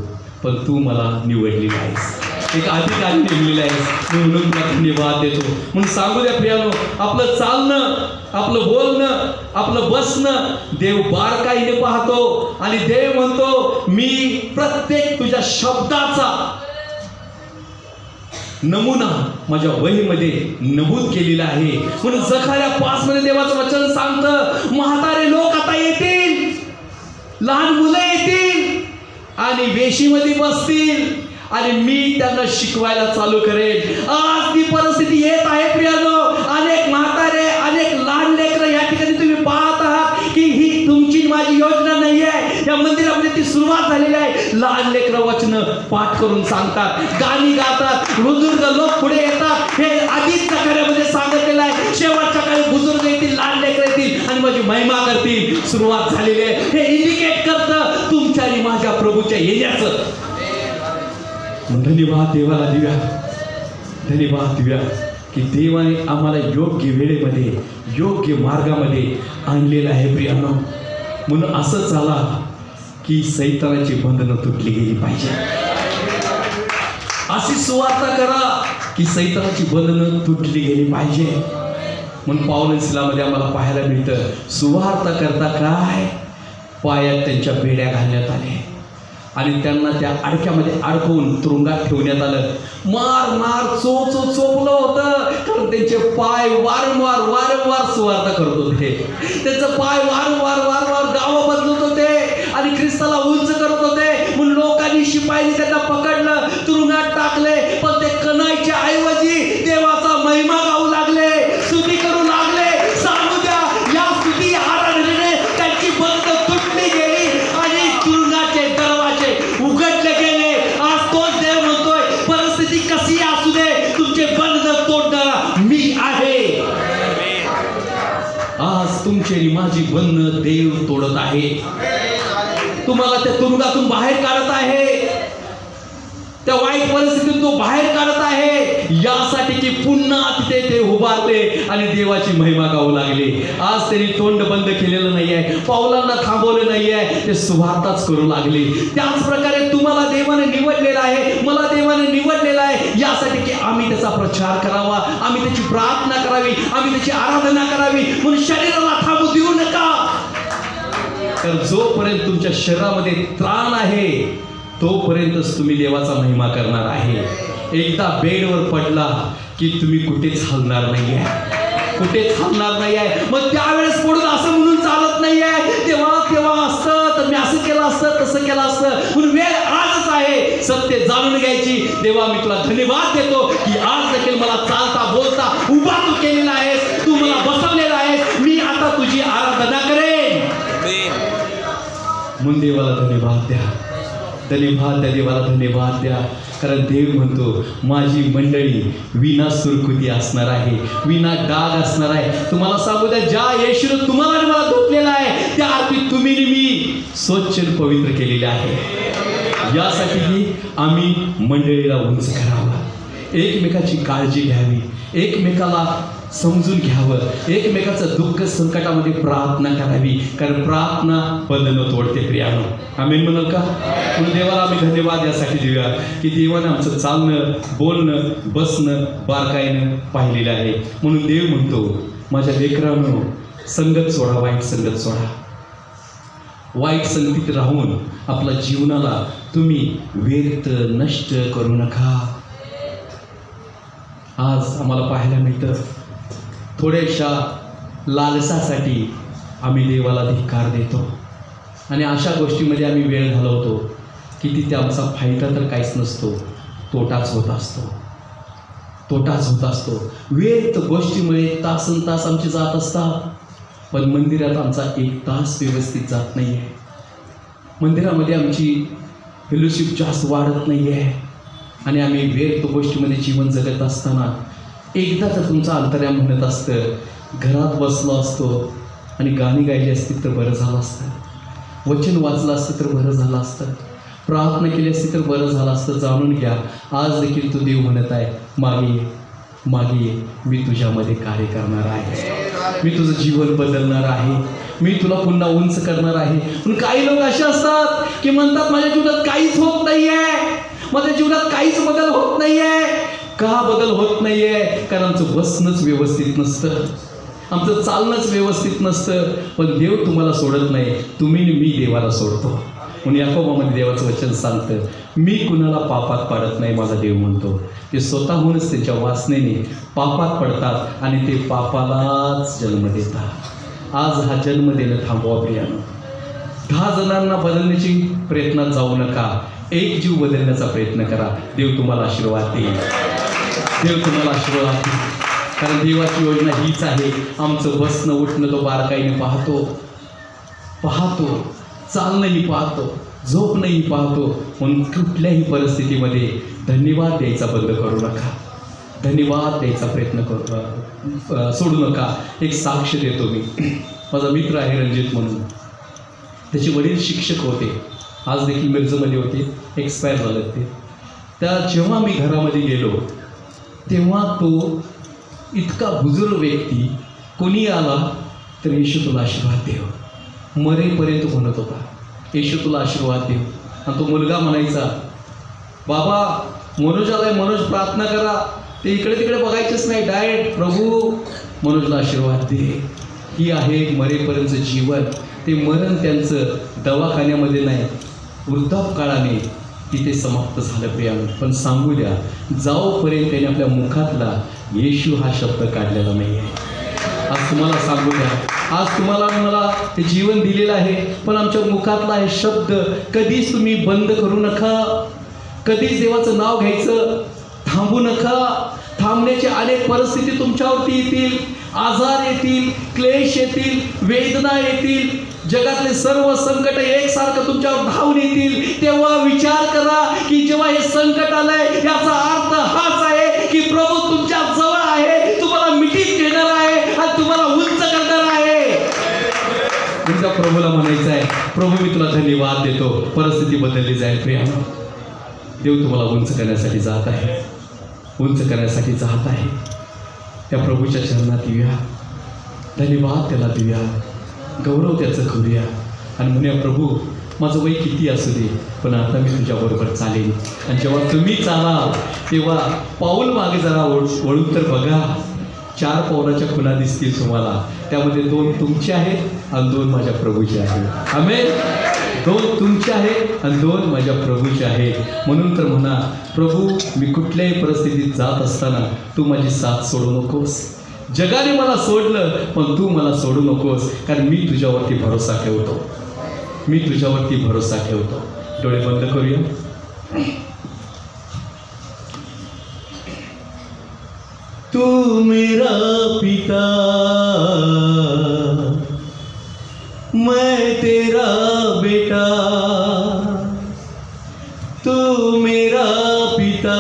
पण तू मला निवडलेला आहेस, एक अधिकारी नेमलेला आहेस, मी म्हणून तुला धन्यवाद देतो. म्हणून सांगू द्या प्रियानो, आपलं चालणं, आपलं बोलणं, आपलं बसणं देव बारकाईने पाहतो. आणि देव म्हणतो, मी प्रत्येक तुझ्या शब्दाचा नमुना माझ्या वहीमध्ये नमूद केलेला आहे. म्हणून जखार्या 5 मध्ये देवाचं वचन सांगतं, म्हातारे लोक आता येतील, लहान मुलं येतील आणि वेशीमध्ये बसतील आणि मी त्यांना शिकवायला चालू करेन. आज ती परिस्थिती येत आहे प्रियानो. अनेक म्हातारे, अनेक लहान लेकरं या ठिकाणी तुम्ही पाहत आहात की ही तुमची माझी योजना नाही आहे. या मंदिरामध्ये ती सुरुवात झालेली आहे. लहान लेकरं वचन पाठ करून सांगतात, गाणी गातात, बुजुर्ग लोक पुढे येतात. हे आधीच्या कार्यामध्ये सांगितलेलं आहे. शेवटच्या काळी बुजुर्ग येतील, लहान लेकरं येतील आणि माझी महिमा करतील. सुरुवात झालेली आहे. हे इंडिकेट करतं तुमच्या आणि माझ्या प्रभूच्या येण्याचं. धन्यवाद देवाला देऊया, धन्यवाद देऊया की देवाने आम्हाला योग्य वेळेमध्ये, योग्य मार्गामध्ये आणलेलं आहे प्रियानो. म्हणून असं झाला की सैतानाची बंधनं तुटली गेली पाहिजे. अशी सुवार्ता करा की सैतानाची बंधनं तुटली गेली पाहिजे. म्हणून पाऊल सिलामध्ये आम्हाला पाहायला मिळतं, सुवार्ता करता काय पायात त्यांच्या बेड्या घालण्यात आले आणि त्यांना त्या अडक्यामध्ये अडकवून तुरुंगात ठेवण्यात आलं. मार मार चोपलं होतं, कारण त्यांचे पाय वारंवार सुवार्ता करत होते. त्यांचं पाय वारंवार गावं बदलत होते आणि ख्रिस्ताला उंच करत होते. म्हणून लोकांनी, शिपायांनी त्यांना पकडलं, तुरुंगात टाकले. पण ते कणायच्या ऐवजी देवाचा महिमा गाऊ लागले, स्तुती करू लागले. सांगू द्या, या स्तुती आराधनेने त्यांची बंद तुटली गेली आणि तुरुंगाचे दरवाजे उघडले गेले. आज तोच देव म्हणतोय, परिस्थिती कशी असू दे, तुमचे बंद तोडणारा मी आहे. आज तुमची आणि माझी बंधनं देव तोडत आहे. तुम्हाला त्या तुरुंगातून बाहेर काढत आहे, त्या वाईट परिस्थितीतून तो बाहेर काढत आहे, यासाठी की पुन्हा तिथे ते उभारले आणि देवाची महिमा गाऊ लागले. आज त्यांनी तोंड बंद केलेलं नाही आहे, पावलांना थांबवलं नाही आहे, ते सुवार्ताच करू लागले. त्याच प्रकारे तुम्हाला देवाने निवडलेलं आहे, मला देवाने निवडलेलं आहे, यासाठी की आम्ही त्याचा प्रचार करावा, आम्ही त्याची प्रार्थना करावी, आम्ही त्याची आराधना करावी. म्हणून शरीराला थांबू देऊ नका. तर जोपर्यंत तुमच्या शरीरामध्ये त्राण आहे तोपर्यंतच तुम्ही देवाचा महिमा करणार आहे. एकदा बेडवर पडला की तुम्ही कुठेच हलणार नाही आहे, कुठेच हलणार नाही आहे. मग त्यावेळेस पडून असं म्हणून चालत नाही आहे, तेव्हा असतं तर मी असं केलं असतं, तसं केलं असतं. म्हणून वेळ आजच आहे सत्य जाणून घ्यायची. देवा, मी तुला धन्यवाद देतो की आज देखील मला चालता बोलता उभा तू केलेला आहेस, तू मला बसवलेला आहेस. मी आता तुझी आराधना करेन. म्हणून देवाला धन्यवाद द्या, धन्यवाद द्या, देवाला धन्यवाद द्या. कारण देव म्हणतो, माझी मंडळी विना सुरकुती असणार आहे, विना डाग असणार आहे. तुम्हाला सांगू द्या, ज्या येशूने तुम्हाला आणि मला धुतलेला आहे, त्या अर्थी तुम्ही मी स्वच्छ पवित्र केलेले आहे. यासाठी की आम्ही मंडळीला उंच करावं, एकमेकाची काळजी घ्यावी, एकमेकाला समजून घ्यावं, एकमेकाचं दुःख संकटामध्ये प्रार्थना करावी. कारण प्रार्थना बंधनं तोडते प्रियानो. आमेन म्हणाल का? म्हणून देवाला आम्ही धन्यवाद यासाठी देऊया की देवानं आमचं चालणं, बोलणं, बसणं बारकाईनं पाहिलेलं आहे. म्हणून देव म्हणतो, माझ्या लेकरांनो, संगत सोडा, वाईट संगत सोडा. वाईट संगतीत राहून आपल्या जीवनाला तुम्ही व्यर्थ नष्ट करू नका. आज आम्हाला पाहायला मिळतं, थोड्याशा लालसासाठी आम्ही देवाला धिक्कार देतो आणि अशा गोष्टीमध्ये आम्ही वेळ घालवतो की तिथे आमचा फायदा तर काहीच नसतो, तोटाच होत असतो, तोटाच होत असतो. व्यर्थ गोष्टीमुळे तासन तास आमचे जात असतात, पण मंदिरात आमचा एक तास व्यवस्थित जात नाही आहे. मंदिरामध्ये आमची फेलोशिप जास्त वाढत नाही आहे आणि आम्ही व्यर्थ गोष्टीमध्ये जीवन जगत असताना एकदा तर तुमचं अंतर्याम म्हणत असतं, घरात बसलो असतो आणि गाणी गायली असती तर बरं झालं असतं, वचन वाचलं असतं तर बरं झालं असतं, प्रार्थना केली असती तर बरं झालं असतं. जाणून घ्या, आज देखील तो देव म्हणत आहे, मागे ये, मागे ये, मी तुझ्यामध्ये कार्य करणार आहे, मी तुझं जीवन बदलणार आहे, मी तुला पुन्हा उंच करणार आहे. पण काही लोक असे असतात की म्हणतात, माझ्या जीवनात काहीच होत नाही आहे, माझ्या जीवनात काहीच बदल होत नाही आहे. का बदल होत नाही आहे? कारण आमचं बसणंच व्यवस्थित नसतं, आमचं चालणंच व्यवस्थित नसतं. पण देव तुम्हाला सोडत नाही, तुम्ही मी देवाला सोडतो. म्हणून याकोबामध्ये देवाचं वचन सांगतं, मी कुणाला पापात पाडत नाही, माझा देव म्हणतो. ते स्वतःहूनच त्यांच्या वासनेने पापात पडतात आणि ते पापालाच जन्म देतात. आज हा जन्म देणं थांबवा प्रियानो. 10 जणांना बदलण्याची प्रयत्नात जाऊ नका, एक जीव बदलण्याचा प्रयत्न करा. देव तुम्हाला आशीर्वाद देईल. देव तुम्हाला आशीर्वाद देईल. कारण देवाची योजना हीच आहे. आमचं बसणं उठणं तो बारकाईने पाहतो, चालणंही पाहतो, झोपणंही पाहतो. म्हणून कुठल्याही परिस्थितीमध्ये धन्यवाद द्यायचा बंद करू नका. धन्यवाद द्यायचा प्रयत्न सोडू नका. एक साक्ष देतो मी. माझा मित्र आहे रणजित म्हणून. त्याचे वडील शिक्षक होते. आज देखील मिरजमध्ये होते. एक्सपायर झाले ते. जेव्हा मी घरामध्ये गेलो तेव्हा तो इतका बुजुर्ग व्यक्ती, कोणी आला तर येशू तुला आशीर्वाद देव, मरेपर्यंत म्हणत होता येशू तुला आशीर्वाद देव. आणि तो मुलगा म्हणायचा, बाबा मनोज आलाय, मनोज प्रार्थना करा. ते इकडे तिकडे बघायचंच नाही, डायरेक्ट प्रभू मनोजला आशीर्वाद दे. ही आहे मरेपर्यंतचं जीवन. ते मरण त्यांचं दवाखान्यामध्ये नाही, वृद्धापकाळाने तिथे समाप्त झालं प्रियानं. पण सांगू द्या, जाऊपर्यंत त्याने आपल्या मुखातला येशू हा शब्द काढलेला नाही आहे. आज तुम्हाला सांगू द्या, आज तुम्हाला मला हे जीवन दिलेलं आहे, पण आमच्या मुखातला हे शब्द कधीच तुम्ही बंद करू नका. कधीच देवाचं नाव घ्यायचं थांबू नका. थांबण्याची अनेक परिस्थिती तुमच्यावरती येतील, आजार येतील, क्लेश येतील, वेदना येतील, जगातले सर्व संकट एकसारखं तुमच्यावर धावून येतील. तेव्हा विचार करा की जेव्हा हे संकट आलंय याचा अर्थ हाच आहे की प्रभू तुमच्या जवळ आहे, तुम्हाला मिठीत घेणार आहे आणि तुम्हाला उंच करणार आहे. तुमच्या प्रभूला म्हणायचं आहे, प्रभू मी तुला धन्यवाद देतो. परिस्थिती बदलली जाईल प्रियानो. देव तुम्हाला उंच करण्यासाठी जात आहे, उंच करण्यासाठी जात आहे. त्या प्रभूच्या चरणात येऊया, धन्यवाद त्याला देऊया, गौरव त्याचं करूया आणि म्हणूया, प्रभू माझं वय किती असू दे, पण आता मी तुझ्याबरोबर चालेन. आणि जेव्हा तुम्ही चालाल तेव्हा पाऊल मागे जरा वळून तर बघा. 4 पावलाच्या खुणा दिसतील तुम्हाला. त्यामध्ये 2 तुमचे आहेत आणि 2 माझ्या प्रभूचे आहेत. आमेन. 2 तुमचे आहेत आणि 2 माझ्या प्रभूचे आहेत. म्हणून तर म्हणा, प्रभू मी कुठल्याही परिस्थितीत जात असताना तू माझी साथ सोडू नकोस. जगाने मला सोडलं पण तू मला सोडू नकोस, कारण मी तुझ्यावरती भरोसा ठेवतो. मी तुझ्यावरती भरोसा ठेवतो. डोळे बंद करूया. तू मेरा पिता, मैं तेरा बेटा. तू मेरा पिता,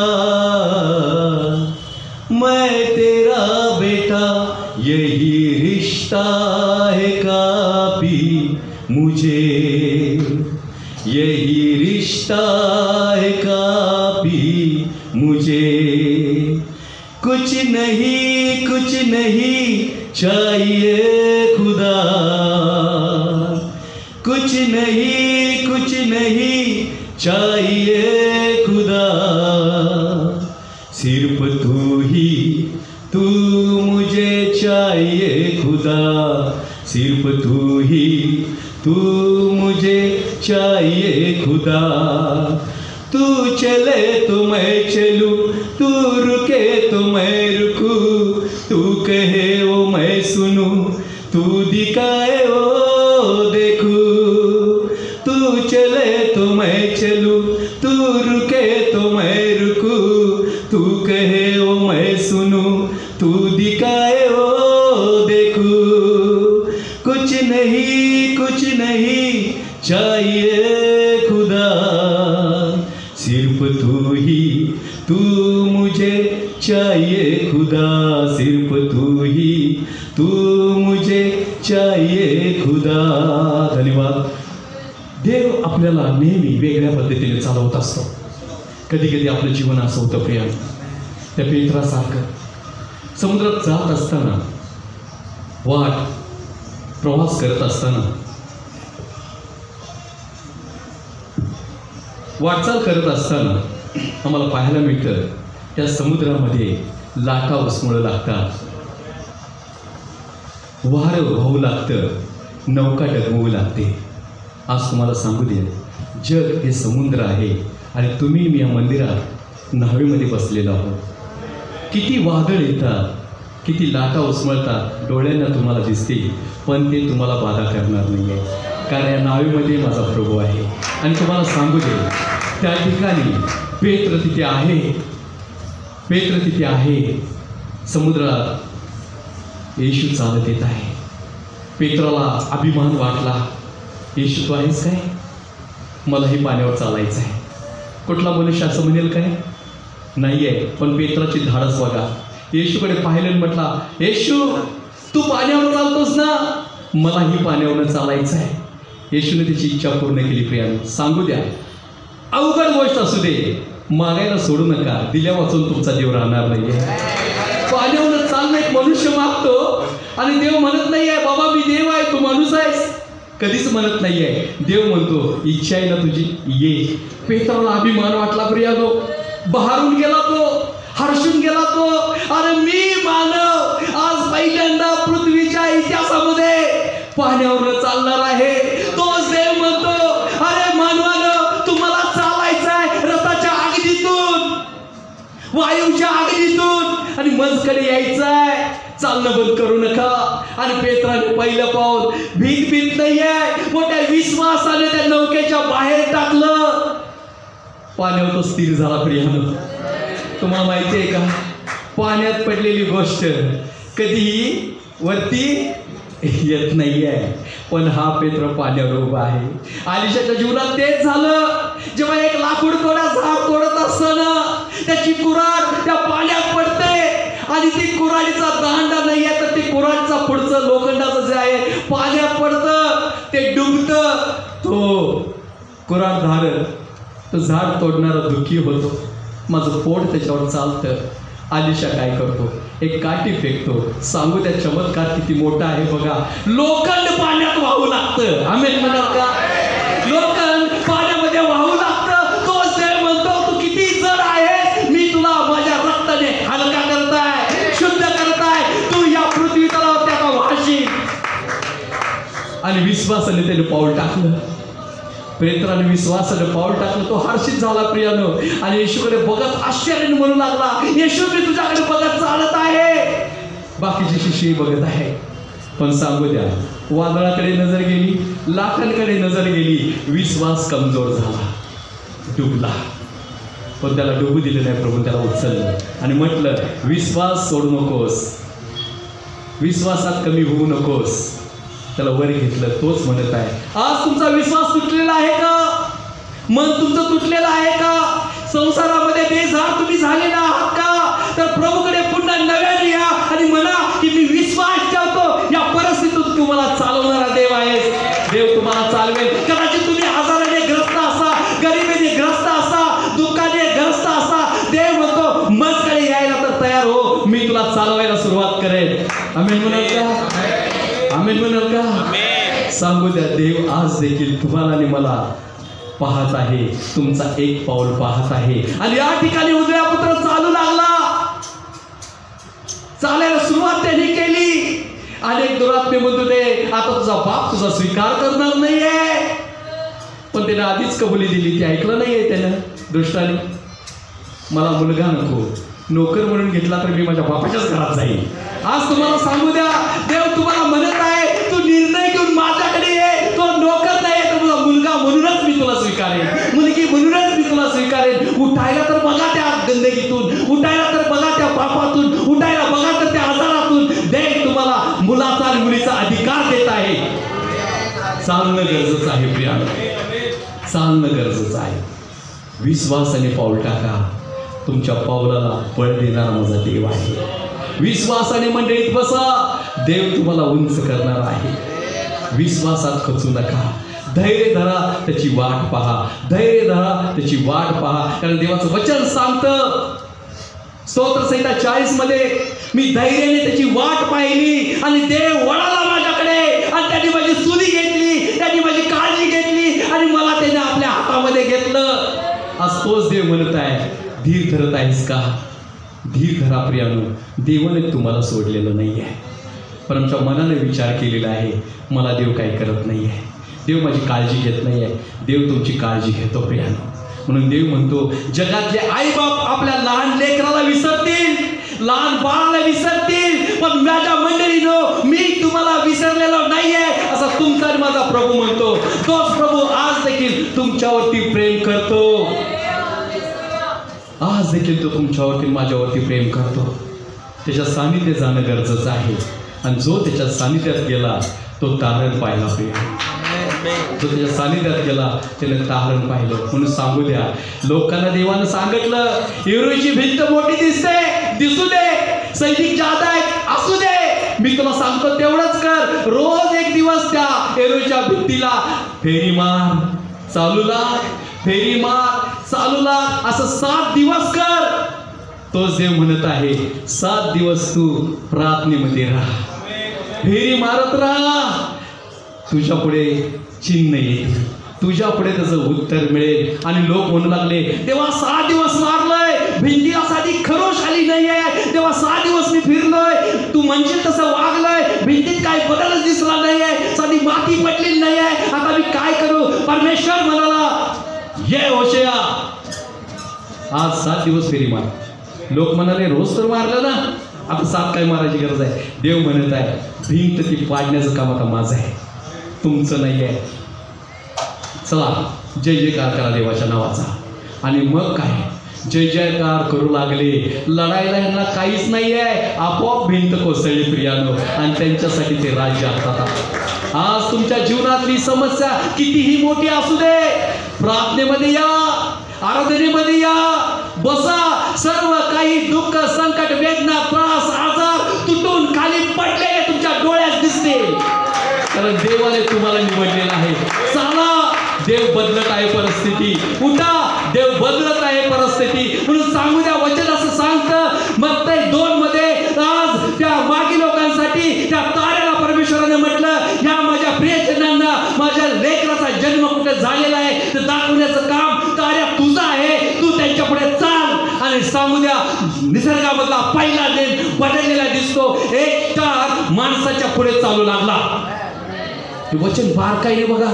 मैं तेरा बेटा. यही रिश्ता है काफी मुझे, यही रिश्ता है काफी मुझे. कुछ नहीं चाहिए खुदा, कुछ नहीं चाहिए खुदा. सिर्फ तू मुझे चाहिए खुदा. सिर्फ तू मुझे चाहिए खुदा. तू चले तो मैं चलूं, तू रुके तो मैं रुकूं. तू कहे वो मैं सुनूं, तू दिखाए वो देखूं. तू चले तो मैं चलूं, तू रुके तो मैं रुकूं. तू कहे वो मैं सुनूं, तू दिखाए वो देखूं. कुछ नहीं चाहिए खुदा. सिर्फ तू मुझे चाहिए खुदा. सिर्फ तू मुझे चाहिए खुदा. धन्यवाद. देव आपल्याला नेहमी वेगळ्या पद्धतीने चालवत असतो. कधी कधी आपलं जीवन असं होतं प्रिया, त्या पेत्रासारखं समुद्रात जात असताना, प्रवास करत असताना, वाटचाल करत असताना आम्हाला पाहायला मिळतं त्या समुद्रामध्ये लाटा उसमळू लागतात, वारं वाहू लागतं, नौका डगमवू लागते. आज तुम्हाला सांगू दे, जग हे समुद्र आहे आणि तुम्ही मी या मंदिरात न्हावीमध्ये बसलेलो आहोत. किती वादळ येतात, किती लाटा उसमळतात, डोळ्यांना तुम्हाला दिसतील, पण ते तुम्हाला बाधा करणार नाही आहे, कारण या नावेमध्ये माझा प्रभू आहे. आणि तुम्हाला सांगू दे, त्या ठिकाणी पेत्र तिथे आहे. पेत्र तिथे आहे. समुद्रात येशू चालत येत आहे. पेत्राला अभिमान वाटला, येशू तू आहेस काय? मलाही पाण्यावर चालायचं आहे. कुठला मनुष्य असं म्हणेल काय? नाही आहे. पण पेत्राची धाडस बघा. येशूकडे पाहिलं आणि म्हटला, येशू तू पाण्यावर चालतोस ना, मलाही पाण्यावर चालायचं आहे. येशूने त्याची इच्छा पूर्ण केली. प्रियानो, सांगू द्या, अवघड गोष्ट असू दे, मागायला सोडू नका. दिल्या वाचून तुमचा देव राहणार नाहीये. पाण्यावर चालणं एक मनुष्य मागतो आणि देव म्हणत नाही आहे बाबा मी देव आहे तू माणूस आहेस, कधीच म्हणत नाही आहे. देव म्हणतो इच्छा आहे ना तुझी, ये. पेत्राला अभिमान वाटला प्रियानो. बहारून गेला तो, हर्षून गेला तो. अरे मी मानव आज पहिल्यांदा पृथ्वीच्या इतिहासामध्ये पाण्यावर चालणार आहे. तोच देव म्हणतो, अरे मानवानं तुम्हाला चालायचं आहे रथाच्या अग्नीतून, वायूच्या अग्नीतून, आणि मजकडे यायचं आहे. चालणं बंद करू नका. आणि पेत्राने पहिलं पाऊल भीत नाहीये, मोठ्या विश्वासाने त्या नौकेच्या बाहेर टाकलं. पाण्यावर तो स्थिर झाला. प्रियानो, तुम्हाला माहिती आहे का, पाण्यात पडलेली गोष्ट कधीही वरती येत नाहीये. पण हा पेत्र पाण्यावर उभा आहे. आलिशाच्या जीवनात तेच झालं. जेव्हा एक लाकूड झाड तोडत असताना त्याची कुऱ्हाड त्या पाण्यात पडते आणि ती कुऱ्हाडीचा दांडा नाही आहे तर ती कुऱ्हाडीचा पुढचं लोखंडाचं जे आहे पाण्यात पडतं, ते डुबतं. तो कुऱ्हाडधारक तो झाड तोडणारा दुःखी होतो. माझं पोट त्याच्यावर चालतं. आलिशा काय करतो, एक काठी फेकतो. सांगू त्या चमत्कार किती मोठा आहे बघा. लोखंड पाण्यात वाहू लागतं. आमेन म्हणाल का? लोखंड पाण्यामध्ये वाहू लागतं. तोच देव म्हणतो तू किती जड आहे, मी तुला माझ्या रक्ताने हलका करताय, शुद्ध करताय. तू या पृथ्वी तलावर त्याला वाहशील. आणि विश्वासाने त्याने पाऊल टाकलं. पेत्राने विश्वासाने पाऊल टाकलं. तो हर्षित झाला प्रियानो. आणि येशूकडे बघत आश्चर्याने म्हणू लागला, येशू मी तुझ्याकडे बघत चालत आहे. बाकीची शिष्य बघत आहे. पण सांगू द्या, वादळाकडे नजर गेली, लाटांकडे नजर गेली. विश्वास कमजोर झाला, डुबला. पण त्याला डुबू दिले नाही. प्रभू त्याला उचललं आणि म्हटलं, विश्वास सोडू नकोस, विश्वासात कमी होऊ नकोस. त्याला वर घेतलं. तोच म्हणत आहे, आज तुमचा विश्वास तुटलेला आहे का? मन तुमचं तुटलेलं आहे का? संसारामध्ये बेजार तुम्ही झालेला आहात का? तर प्रभूकडे पुन्हा नव्याने या आणि म्हणा की मी विश्वास ठेवतो, या परिस्थितीत तुम्हाला चालवणारा देव आहे. देव तुम्हाला चालवेल. कदाचित तुम्ही आजाराने ग्रस्त असा, गरिबीने ग्रस्त असा, दुःखाने ग्रस्त असा. देव म्हणतो मजकडे यायला तर तयार हो, मी तुला चालवायला सुरुवात करेन. आमेन म्हणाल का? आमेन म्हणाल का? सांगू द्या, देव आज देखील तुम्हाला आणि मला पाहत आहे. तुमचा एक पाऊल पाहत आहे. आणि या ठिकाणी उजव्या पुत्र चालू लागला. चालायला सुरुवात त्यांनी केली. अनेक दुरात्मे म्हणतो ते आता तुझा बाप तुझा स्वीकार करणार नाहीये. पण त्याने आधीच कबुली दिली, ती ऐकलं नाहीये त्यानं. दृष्टाने मला मुलगा नको, नोकर म्हणून घेतला तर मी माझ्या बापाच्याच घरात जाईल. आज तुम्हाला सांगू द्या, देव तुम्हाला म्हणत आहे, तू निर्णय घेऊन माझ्याकडे ये. तो नोकर नाही तर तुझा मुलगा म्हणूनच मी तुला स्वीकारेन, मुलगी म्हणूनच मी तुला स्वीकारेन. उठायला तर बघा त्या गंदगीतून, उठायला तर बघा त्या पापातून, उठायला बघा तर त्या आजारातून. देव तुम्हाला मुलाचा आणि मुलीचा अधिकार देत आहे. चालणं गरजेचं आहे प्रियानो, चालणं गरजेचं आहे. विश्वासाने पाऊल टाका. तुमच्या पावलाला बळ देणारा माझा देव आहे. विश्वासाने मंडळीत बसा, देव तुम्हाला उंच करणार आहे. विश्वासात खचू नका. धैर्य धरा, त्याची वाट पहा. धैर्य धरा, त्याची वाट पहा. कारण देवाचं वचन सांगतं स्तोत्र संहिता 40 मध्ये, मी धैर्याने त्याची वाट पाहिली आणि देव वळाला माझ्याकडे आणि त्यांनी माझी सुरी घेतली, त्यांनी माझी काळजी घेतली आणि मला त्याने आपल्या हातामध्ये घेतलं. आज तोच देव म्हणत आहे, धीर धरत आहेस का? धीर धरा प्रियानो. देवाने तुम्हाला सोडलेलं नाही आहे. पण आमच्या मनाने विचार केलेला आहे, मला देव काही करत नाही आहे, देव माझी काळजी घेत नाही आहे. देव तुमची काळजी घेतो प्रियानो. म्हणून देव म्हणतो, जगातले आईबाप आपल्या लहान लेकराला विसरतील, लहान बाळाला विसरतील, पण माझ्या मंडळीनो मी तुम्हाला विसरलेलो नाहीये, असा तुमचा माझा प्रभू म्हणतो. तोच प्रभू आज देखील तुमच्यावरती प्रेम करतो. आज देखील तो तुमच्यावरती माझ्यावरती प्रेम करतो. त्याच्या सानिध्यात जाणं गरजेचं आहे. आणि जो त्याच्या सानिध्यात गेला तो तारण पाहिला प्रिय. जो त्याच्या सानिध्यात गेला त्याने तारण पाहिलं. म्हणून सांगू द्या, लोकांना देवानं सांगितलं यरीहोची भिंत मोठी दिसू दे, सैनिक जादा आहेत असू दे, मी तुला सांगतो तेवढंच कर. रोज एक दिवस त्या यरीहोच्या भिंतीला फेरी मार, चालू लाग, फेरी मार, चालू लाग, असं 7 दिवस कर. तोच देव म्हणत आहे 7 दिवस तू प्रार्थनेमध्ये राहा, फेरी मारत राहा. तुझ्या पुढे चिन्ह येईल, तुझ्या पुढे त्याचं उत्तर मिळेल. आणि लोक म्हणू लागले तेव्हा 6 दिवस मारलंय, भिंतीला साधी खरोश आली नाहीये, तेव्हा 6 दिवस मी फिरलोय, तू म्हणशील तसं वागलोय, भिंतीत काय बदलच दिसला नाहीये, साधी माती पडलेली नाहीये, आता मी काय करू. परमेश्वर म्हणाला ये होशेया आज 7 दिवस फेरी मार. लोक म्हणाले रोज तर मारलं ना, आता 7 काय मारायची गरज आहे. देव म्हणत आहे भिंत ती पाडण्याचं काम आता माझं आहे, तुमचं नाही आहे. चला जय जयकार करा देवाच्या नावाचा. आणि मग काय जय जयकार करू लागले. लढायला यांना काहीच नाही आहे, आपोआप भिंत कोसळली प्रियानो. आणि त्यांच्यासाठी ते राज्य असतात. आज तुमच्या जीवनातली समस्या कितीही मोठी असू दे, प्रार्थनेमध्ये या, आराधनेमध्ये या, बसा. सर्व काही दुःख, संकट, वेदना, त्रास, आजार तुटून खाली पडलेले तुमच्या डोळ्यात दिसतील. कारण देवाने तुम्हाला निवडलेलं आहे. चला, देव बदलत आहे परिस्थिती. उठा, देव बदलत आहे परिस्थिती. म्हणून सांगू द्या, वचन असं सांगतं मत्तई 2 मध्ये आज त्या मागी लोकांसाठी त्या ताऱ्याला परमेश्वराने म्हटलं या माझ्या प्रियजनांना माझ्या लेकराचा जन्म कुठे झालेला आहे ते दाखवण्याचं काम ताऱ्या तुझं आहे. तू त्यांच्या पुढे चाल. आणि सांगू द्या, निसर्गामधला पहिला दिन बदललेला दिसतो. एक स्टार माणसाच्या पुढे चालू लागला. हे वचन बारकाईने बघा.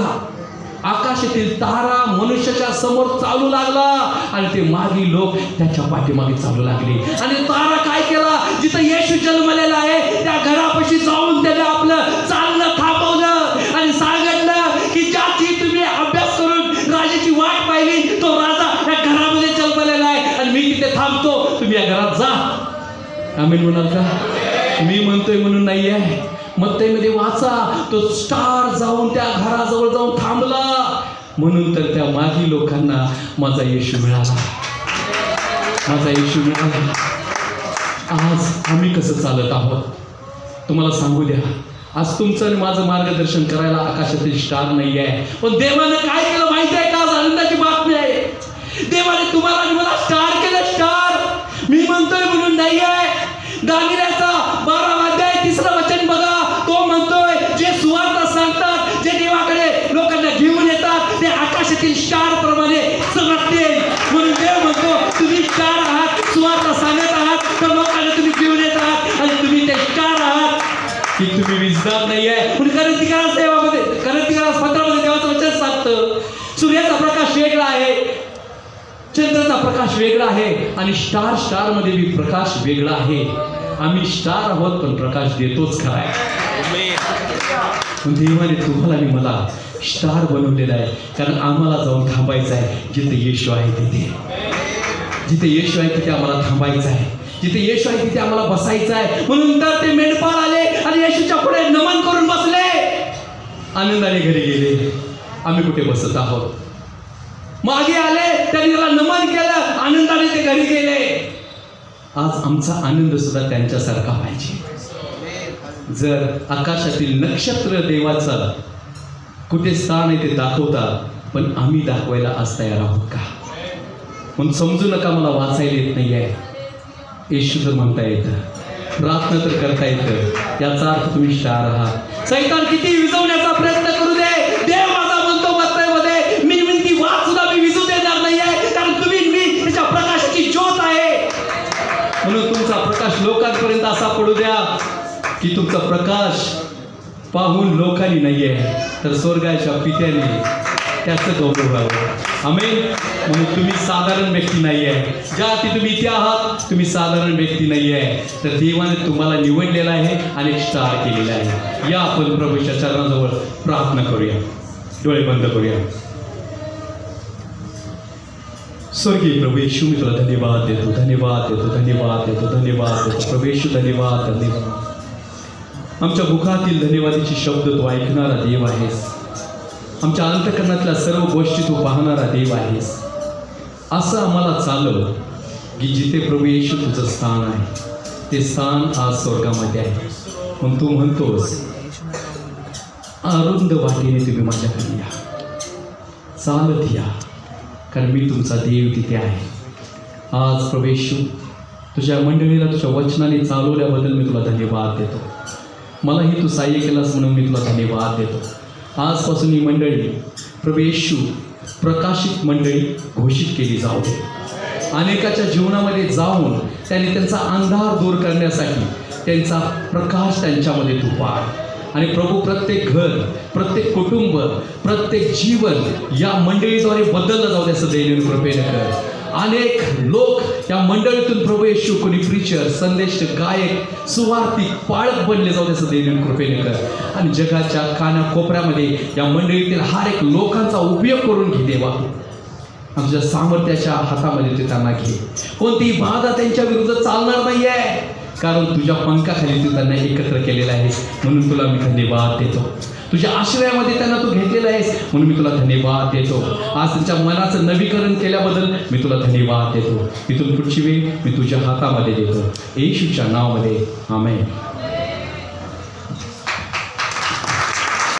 आकाशातील तारा मनुष्याच्या समोर चालू लागला आणि ते मागी लोक त्याच्या पाठीमागे चालू लागले. आणि तारा काय केला, जिथं येशू जन्मलेला आहे त्या घरापाशी जाऊन त्याने आपलं चालणं थांबवलं आणि सांगितलं की ज्याची तुम्ही अभ्यास करून राजाची वाट पाहिली तो राजा या घरामध्ये जन्मलेला आहे आणि मी तिथे थांबतो, तुम्ही या घरात जा. आम्ही म्हणाल का? मी म्हणतोय म्हणून नाही आहे. मत्तईमध्ये वाचा, तो स्टार जाऊन त्या घराजवळ जाऊन थांबला. म्हणून तर त्या मागी लोकांना माझा येशू मिळाला, माझा येशू मिळाला. आज आम्ही कसं चालत आहोत तुम्हाला सांगू द्या. आज तुमचं आणि माझं मार्गदर्शन करायला आकाशातील स्टार नाही आहे, पण देवाने काय केलं माहिती आहे का? आज आनंदाची बातमी आहे. देवाने तुम्हाला आणि मला स्टार केलं. स्टार मी म्हणतोय म्हणून नाही आहे. दानिएलचा 12वा अध्याय 3रं वचन बघा. तो म्हणतोय जे सुवार्ता सांगतात, जे देवाकडे लोकांना घेऊन येतात ते आकाशातील स्टार प्रमाणे चमकतील. म्हणून देव म्हणतो तुम्ही स्टार आहात, सुवार्ता सांगत आहात, तर लोकांना तुम्ही घेऊन येत आहात आणि तुम्ही ते स्टार आहात की तुम्ही विजदार नाही आहे. म्हणून करंतिकारास देवामध्ये, करंतिकारास पत्रामध्ये देवाचं वचन सांगतं सूर्याचा प्रकाश वेगळा आहे, चंद्राचा प्रकाश वेगळा आहे आणि स्टार मध्ये भी प्रकाश वेगळा आहे. आम्ही स्टार आहोत पण प्रकाश देतोच खरा आहे. देवाने तुम्हाला आणि मला स्टार बनवलेला आहे. कारण आम्हाला जाऊन थांबायचं आहे जिथे येशू आहे तिथे. जिथे येशू आहे तिथे आम्हाला थांबायचं आहे. जिथे येशू आहे तिथे आम्हाला बसायचं आहे. म्हणून तर ते मेंढपाळ आले आणि येशूच्या पुढे नमन करून बसले, आनंदाने घरी गेले. आम्ही कुठे बसत आहोत? मागे आले, त्यांनी त्याला नमन केलं, आनंदाने ते घरी गेले. आज आमचा आनंद सुद्धा त्यांच्यासारखा पाहिजे. जर आकाशातील नक्षत्र देवाचं कुठे स्थान आहे ते दाखवतात, पण आम्ही दाखवायला आज तयार आहोत का? म्हणून समजू नका मला वाचायला येत नाही आहे. येशू तर म्हणता येतं, प्रार्थना तर करता येतं, याचा अर्थ तुम्ही स्टार आहात. सैतान किती विझवण्याचा प्रयत्न करू दे, देव माझा म्हणतो मत्तईमध्ये मी म्हणती वाद सुद्धा मी विझू देणार नाही आहे, कारण तुम्ही मी त्याच्या प्रकाशाची ज्योत आहे. म्हणून तुमचा प्रकाश लोकांपर्यंत असा पडू द्या की तुमचा प्रकाश पाहून लोकांनी नाही आहे तर स्वर्गाच्या पित्याने त्याचं गौरव व्हावं. आमेन. म्हणून तुम्ही साधारण व्यक्ती नाही आहे. ज्या ती तुम्ही इथे आहात तुम्ही साधारण व्यक्ती नाही आहे, तर देवाने तुम्हाला निवडलेला आहे आणि एक स्टार केलेला आहे. या आपण प्रभूच्या चरणाजवळ प्रार्थना करूया, डोळे बंद करूया. स्वर्गीय प्रभू येशू, मी तुला धन्यवाद देतो, धन्यवाद देतो, धन्यवाद देतो, धन्यवाद देतो. प्रभू येशू, धन्यवाद, धन्यवाद. आमच्या मुखातील धन्यवादाची शब्द तू ऐकणारा देव आहेस. आमच्या अंतःकरणातल्या सर्व गोष्टी तू पाहणारा देव आहेस. असं आम्हाला चालव की जिथे प्रभू येशू तुझं स्थान आहे ते स्थान आज स्वर्गामध्ये आहे. पण तू म्हणतोस अरुंद वाटेने तुम्ही माझ्याकडे या, चालत या, कारण मी तुमचा देव तिथे आहे. आज प्रभू येशू तुझ्या मंडळीला तुझ्या वचनाने चालवल्याबद्दल मी तुला धन्यवाद देतो. मलाही तू सहाय्य केलास म्हणून मी तुला धन्यवाद देतो. आजपासून ही मंडळी प्रभू येशू प्रकाशित मंडळी घोषित केली जाऊ दे. अनेकाच्या जीवनामध्ये जाऊन त्यांनी त्यांचा अंधार दूर करण्यासाठी त्यांचा प्रकाश त्यांच्यामध्ये तू पाड. आणि प्रभू प्रत्येक घर, प्रत्येक कुटुंब, प्रत्येक जीवन या मंडळीद्वारे बदललं जाऊ दे असं दैनंदिन कृपेने कर. अनेक लोक या मंडळीतून प्रभू येशू, कोणी प्रीचर, संदेश गायक, सुवार्थिक, पाळक बनले जाऊ दे असं दैनंदिन कृपेने कर. आणि जगाच्या कानाकोपऱ्यामध्ये या मंडळीतील हर एक लोकांचा उपयोग करून घे देवा. आमच्या सामर्थ्याच्या हातामध्ये ते त्यांना घे. कोणतीही बाधा त्यांच्या विरुद्ध चालणार नाही आहे, कारण तुझ्या पंखाखाली तू त्यांना एकत्र केलेलं आहेस म्हणून तुला मी धन्यवाद देतो. तुझ्या आश्रयामध्ये त्यांना तू घेतलेलं आहेस म्हणून मी तुला धन्यवाद देतो. आज त्यांच्या मनाचं नवीकरण केल्याबद्दल मी तुला धन्यवाद देतो. इथून पुढची वेळ मी तुझ्या हातामध्ये देतो. येशूच्या नावामध्ये आमेन.